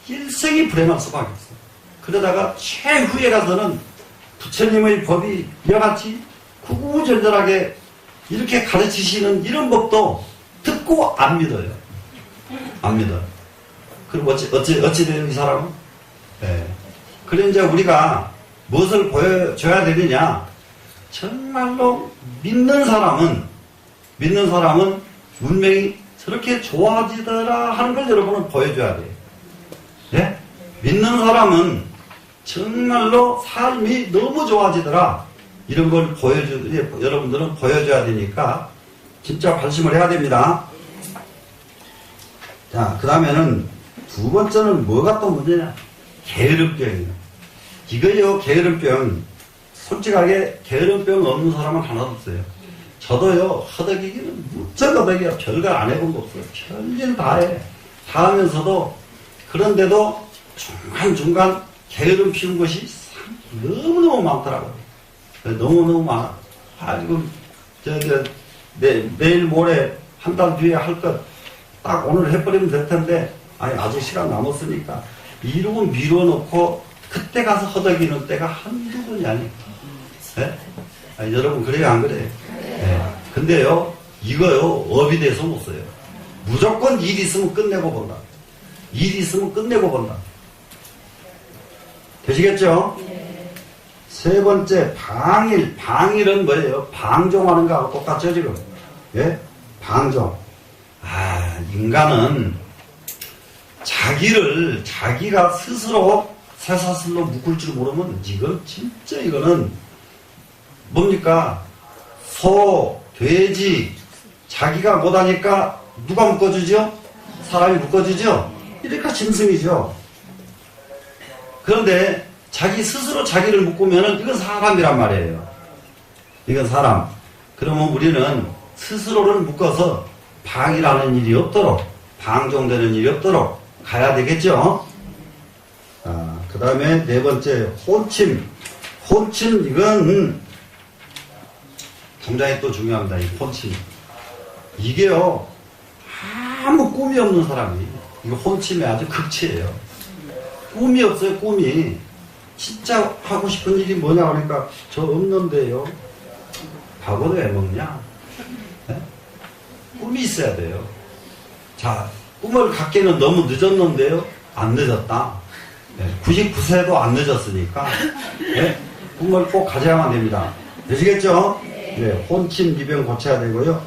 일생이 불행할 수밖에 없어요. 그러다가 최후에 가서는 부처님의 법이 이와같이 구구절절하게 이렇게 가르치시는 이런 법도 듣고 안 믿어요. 안 믿어요. 그럼 어찌 돼요, 이 사람은? 네. 그래, 이제 우리가 무엇을 보여줘야 되느냐? 정말로 믿는 사람은 운명이 저렇게 좋아지더라 하는 걸 여러분은 보여줘야 돼요. 예? 믿는 사람은 정말로 삶이 너무 좋아지더라. 이런 걸 여러분들은 보여줘야 되니까 진짜 관심을 해야 됩니다. 자, 그 다음에는 두 번째는 뭐가 또 문제냐? 게으름병이에요. 이거요, 게으름병. 솔직하게 게으름병 없는 사람은 하나도 없어요. 저도요, 허덕이기는 무척 허덕이야. 별거 안 해본 거 없어요. 별일 다 해. 다 하면서도, 그런데도 중간중간 게으름 피운 것이 너무너무 많더라고요. 너무너무 많아. 아이고, 내일 모레 한 달 뒤에 할 것 딱 오늘 해버리면 될 텐데, 아니, 아직 시간 남았으니까. 이러고 미뤄놓고, 그때 가서 허덕이는 때가 한두 번이 아니에요. 네? 아니, 여러분, 그래요, 안 그래요? 네. 근데요, 이거요, 업이 돼서 못 써요. 무조건 일 있으면 끝내고 본다. 일 있으면 끝내고 본다. 되시겠죠? 네. 세 번째, 방일. 방일은 뭐예요? 방종하는 거하고 똑같죠, 지금? 예? 방종. 인간은 자기가 스스로 쇠사슬로 묶을 줄 모르면 이거는 뭡니까? 소, 돼지, 자기가 못하니까 누가 묶어주죠? 사람이 묶어주죠? 이러니까 짐승이죠. 그런데 자기 스스로 자기를 묶으면은 이건 사람이란 말이에요. 이건 사람. 그러면 우리는 스스로를 묶어서 방이라는 일이 없도록, 방종되는 일이 없도록 가야 되겠죠? 그 다음에 네 번째, 혼침. 혼침, 이건 굉장히 또 중요합니다. 이 혼침. 이게요, 아무 꿈이 없는 사람이, 이거 혼침의 아주 극치예요. 꿈이 없어요, 꿈이. 진짜 하고 싶은 일이 뭐냐, 그러니까, 저 없는데요. 밥은 왜 먹냐? 네? 꿈이 있어야 돼요. 자, 꿈을 갖기는 너무 늦었는데요? 안 늦었다. 네, 99세도 안 늦었으니까, 네, 꿈을 꼭 가져야만 됩니다. 되시겠죠? 네, 혼침, 이병 고쳐야 되고요.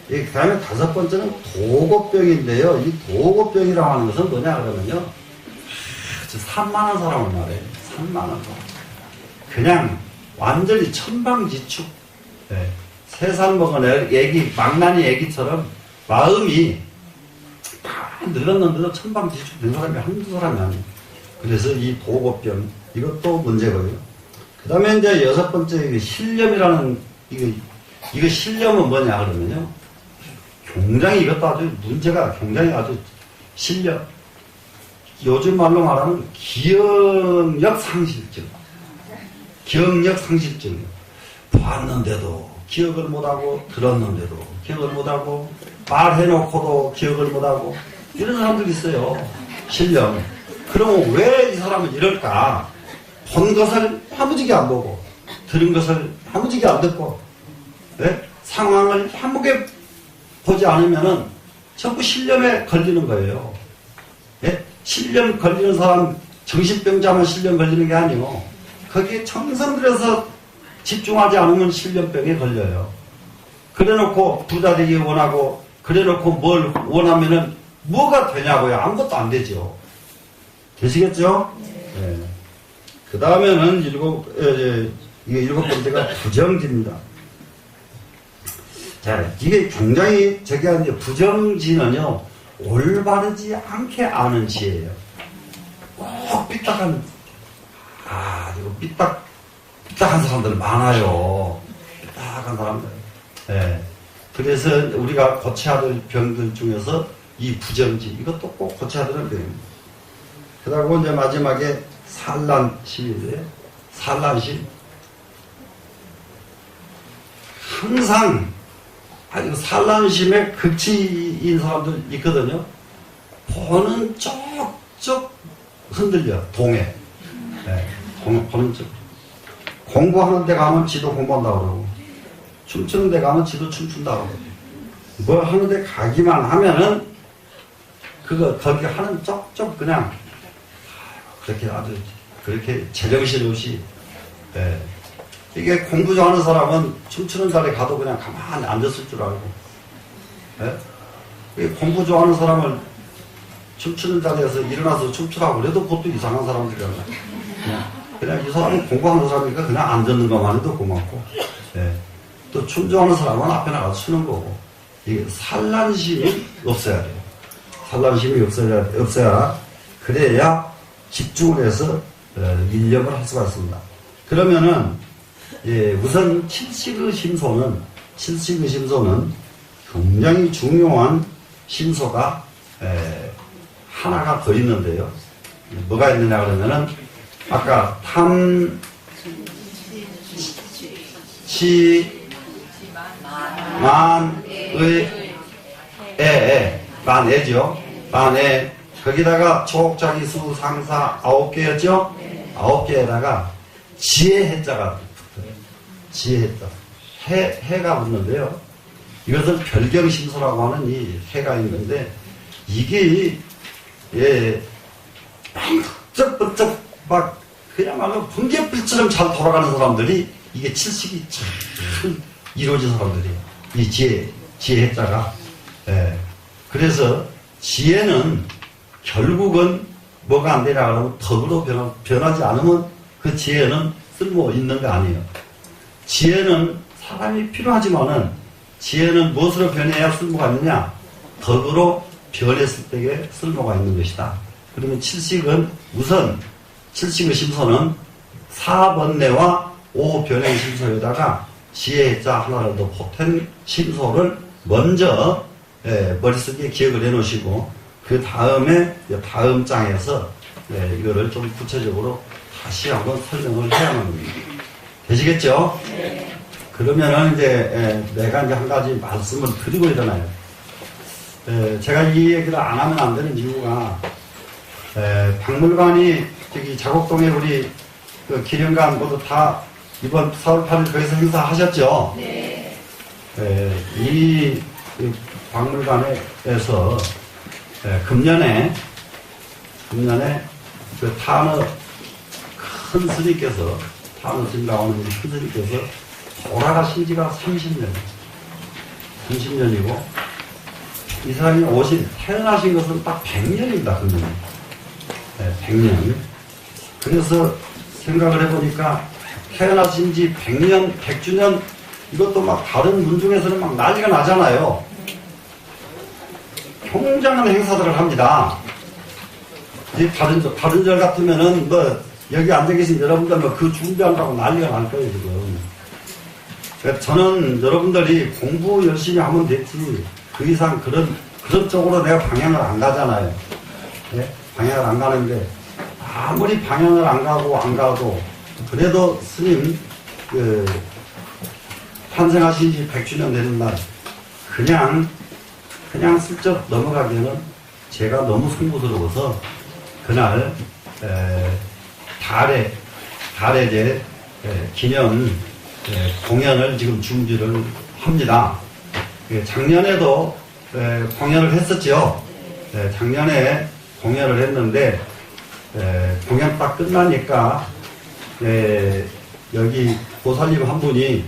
그 다음에 다섯 번째는 도고병인데요. 이 도고병이라고 하는 것은 뭐냐, 그러면요. 산만한 사람을 말해요. 산만한 사람. 그냥 완전히 천방지축. 네. 3살 먹은 망나니 애기처럼 마음이 다 늙었는데도 천방지축 된 사람이 한두 사람이 아니에요. 그래서 이 도고병, 이것도 문제고요. 그 다음에 이제 여섯 번째, 신념이라는, 이거 신념은 뭐냐, 그러면요. 굉장히 이것도 아주 문제가 굉장히 아주 신념. 요즘 말로 말하면 기억력 상실증. 기억력 상실증. 봤는데도 기억을 못하고, 들었는데도 기억을 못하고, 말해놓고도 기억을 못하고, 이런 사람들이 있어요. 신념. 그러면 왜 이 사람은 이럴까? 본 것을 야무지게 안 보고, 들은 것을 야무지게 안 듣고, 네? 상황을 야무게 보지 않으면은 전부 신념에 걸리는 거예요. 네? 신념 걸리는 사람, 정신병자만 신념 걸리는 게 아니고, 거기에 정성 들여서 집중하지 않으면 실련병에 걸려요. 그래놓고 부자 되기 원하고 그래놓고 뭘 원하면은 뭐가 되냐고요. 아무것도 안 되죠. 되시겠죠? 네. 그 다음에는 일곱 번째가 부정지입니다. 자, 이게 굉장히 저기가 이제 부정지는요, 올바르지 않게 아는 지혜예요. 꼭 삐딱한, 이거 삐딱한 사람들 많아요. 삐딱한 사람들. 예. 그래서 우리가 고쳐야 될 병들 중에서 이 부정지, 이것도 꼭 고쳐야 되는 병입니다. 그러고 이제 마지막에 산란심인데, 산란심. 항상, 산란심의 극치인 사람들 있거든요. 보는 쪽쪽 흔들려, 동해. 네, 보는 쪽. 공부하는 데 가면 지도 공부한다고 그러고, 춤추는 데 가면 지도 춤춘다고 그러고, 뭐 하는 데 가기만 하면은, 거기 하는 쪽쪽 그냥, 그렇게 아주, 그렇게 제정신 없이, 예. 이게 공부 좋아하는 사람은 춤추는 자리에 가도 그냥 가만히 앉았을 줄 알고, 예? 공부 좋아하는 사람을 춤추는 자리에서 일어나서 춤추라고 그래도 그것도 이상한 사람들이잖아요. 그냥 이 사람은 공부하는 사람이니까 그냥 앉는 것만 해도 고맙고, 예. 또 춤 좋아하는 사람은 앞에 나가서 추는 거고, 이게 산란심이 없어야 돼요. 산란심이 없어야 그래야 집중을 해서 일념을 할 수가 있습니다. 그러면은 우선 칠식의 심소는 굉장히 중요한 심소가 하나가 더 있는데요. 뭐가 있느냐 그러면은 아까 탐, 치, 만, 의, 만애죠. 만애. 거기다가 촉자기, 수, 상사 9개였죠? 9개에다가 지혜 해자가 붙어요. 지혜 해자. 해가 붙는데요. 이것을 별경심소라고 하는 이 해가 있는데, 이게, 번쩍번쩍 막, 그야말로 번개불처럼 잘 돌아가는 사람들이, 이게 칠식이 참 이루어진 사람들이에요. 이 지혜 해자가. 그래서 지혜는 결국은 뭐가 안 되냐 그러면 덕으로 변하지 않으면 그 지혜는 쓸모 있는 거 아니에요. 지혜는 사람이 필요하지만은 지혜는 무엇으로 변해야 쓸모가 있느냐? 덕으로 변했을 때에 쓸모가 있는 것이다. 그러면 칠식은 우선 칠식의 심소는 4번뇌와 5변행 심소에다가 지혜자 하나를 더 보탠 심소를 먼저 머릿속에 기억을 해놓으시고 그 다음에 다음 장에서 이거를 좀 구체적으로 다시 한번 설명을 해야 합니다. 되시겠죠? 네. 그러면은 이제 내가 이제 한 가지 말씀을 드리고 일어나요. 제가 이 얘기를 안 하면 안 되는 이유가 박물관이 저기 자곡동에 우리 그 기령관 모두 다 이번 4월 8일 거기서 행사하셨죠? 네. 이 박물관에서 금년에 그 탄어 큰 스님께서 탄어 스님 나오는 큰 스님께서 돌아가신 지가 30년이고 이 사람이 태어나신 것은 딱 100년입니다. 금년에. 100년. 그래서 생각을 해보니까 태어나신 지 100년, 100주년 이것도 막 다른 문중에서는 막 난리가 나잖아요. 굉장한 행사들을 합니다. 이 다른 절 같으면은 뭐 여기 앉아 계신 여러분들 뭐 그 준비한다고 난리가 날 거예요, 지금. 그러니까 저는 여러분들이 공부 열심히 하면 됐지 그 이상 그런 쪽으로 내가 방향을 안 가잖아요. 네? 방향을 안 가는데 아무리 방향을 안 가도 그래도 스님 탄생하신 지 100주년 되는 날 그냥 슬쩍 넘어가기에는 제가 너무 송구스러워서 그날 달에 이제 기념 공연을 지금 준비를 합니다. 작년에도 공연을 했었죠. 작년에 공연을 했는데 공연 딱 끝나니까 여기 보살님 한 분이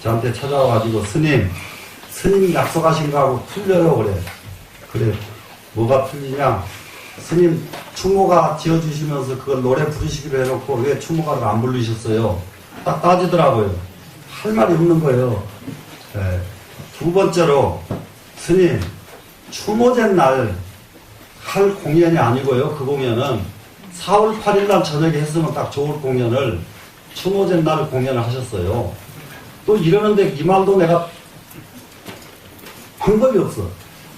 저한테 찾아와가지고 스님 약속하신 거하고 틀려요 그래. 그래 뭐가 틀리냐? 스님 추모가 지어주시면서 그걸 노래 부르시기로 해놓고 왜 추모가를 안 부르셨어요? 딱 따지더라고요. 할 말이 없는 거예요. 두 번째로 스님 추모제 날 할 공연이 아니고요. 그 공연은 4월 8일 날 저녁에 했으면 딱 좋을 공연을 추모제 날 공연을 하셨어요. 또 이러는데 이 말도 내가 방법이 없어.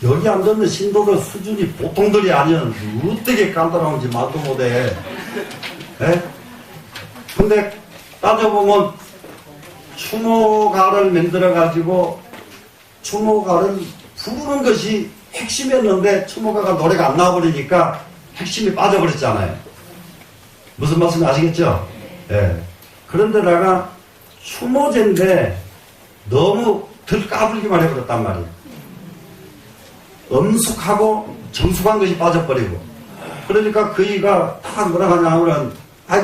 여기 앉아있는 신도들 수준이 보통들이 아니면 어떻게 간단한지 말도 못해. 근데 따져보면 추모가를 만들어가지고 추모가를 부르는 것이 핵심이었는데 추모가가 노래가 안 나와버리니까 핵심이 빠져버렸잖아요. 무슨 말씀인지 아시겠죠? 그런데다가 추모제인데 너무 덜 까불기만 해버렸단 말이에요. 엄숙하고 정숙한 것이 빠져버리고. 그러니까 그이가 딱 뭐라 하냐면,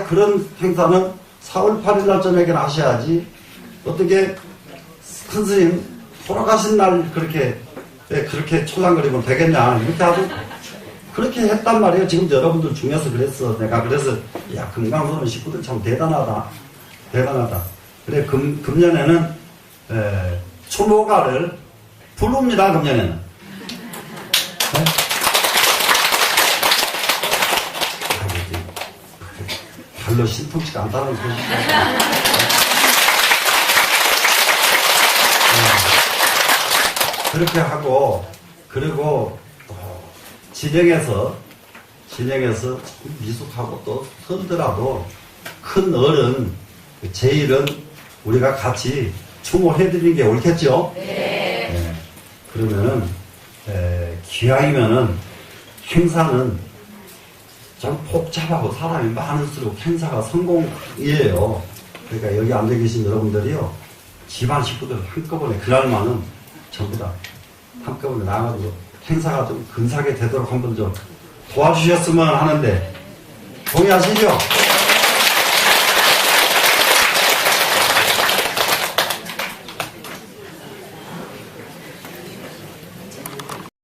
그런 행사는 4월 8일 날 저녁에 하셔야지. 어떻게 큰 스님 돌아가신 날 그렇게 촐랑거리면 되겠냐. 이렇게 하고, 그렇게 했단 말이에요. 지금 여러분들 중에서 그랬어. 내가 그래서, 야, 금강소는 식구들 참 대단하다. 그래, 금년에는, 추모가를 부릅니다, 금년에는. 별로 신통치가 않다는 소식이죠. 그렇게 하고, 그리고 또 진행해서 미숙하고 또 선더라도 큰 어른, 제일은 우리가 같이 추모해드리는 게 옳겠죠? 네. 그러면은, 기왕이면은 행사는 좀 복잡하고 사람이 많을수록 행사가 성공이에요. 그러니까 여기 앉아 계신 여러분들이요, 집안 식구들 한꺼번에 그날만은 전부 다 한꺼번에 나가지고 행사가 좀 근사하게 되도록 한번 좀 도와주셨으면 하는데 동의하시죠?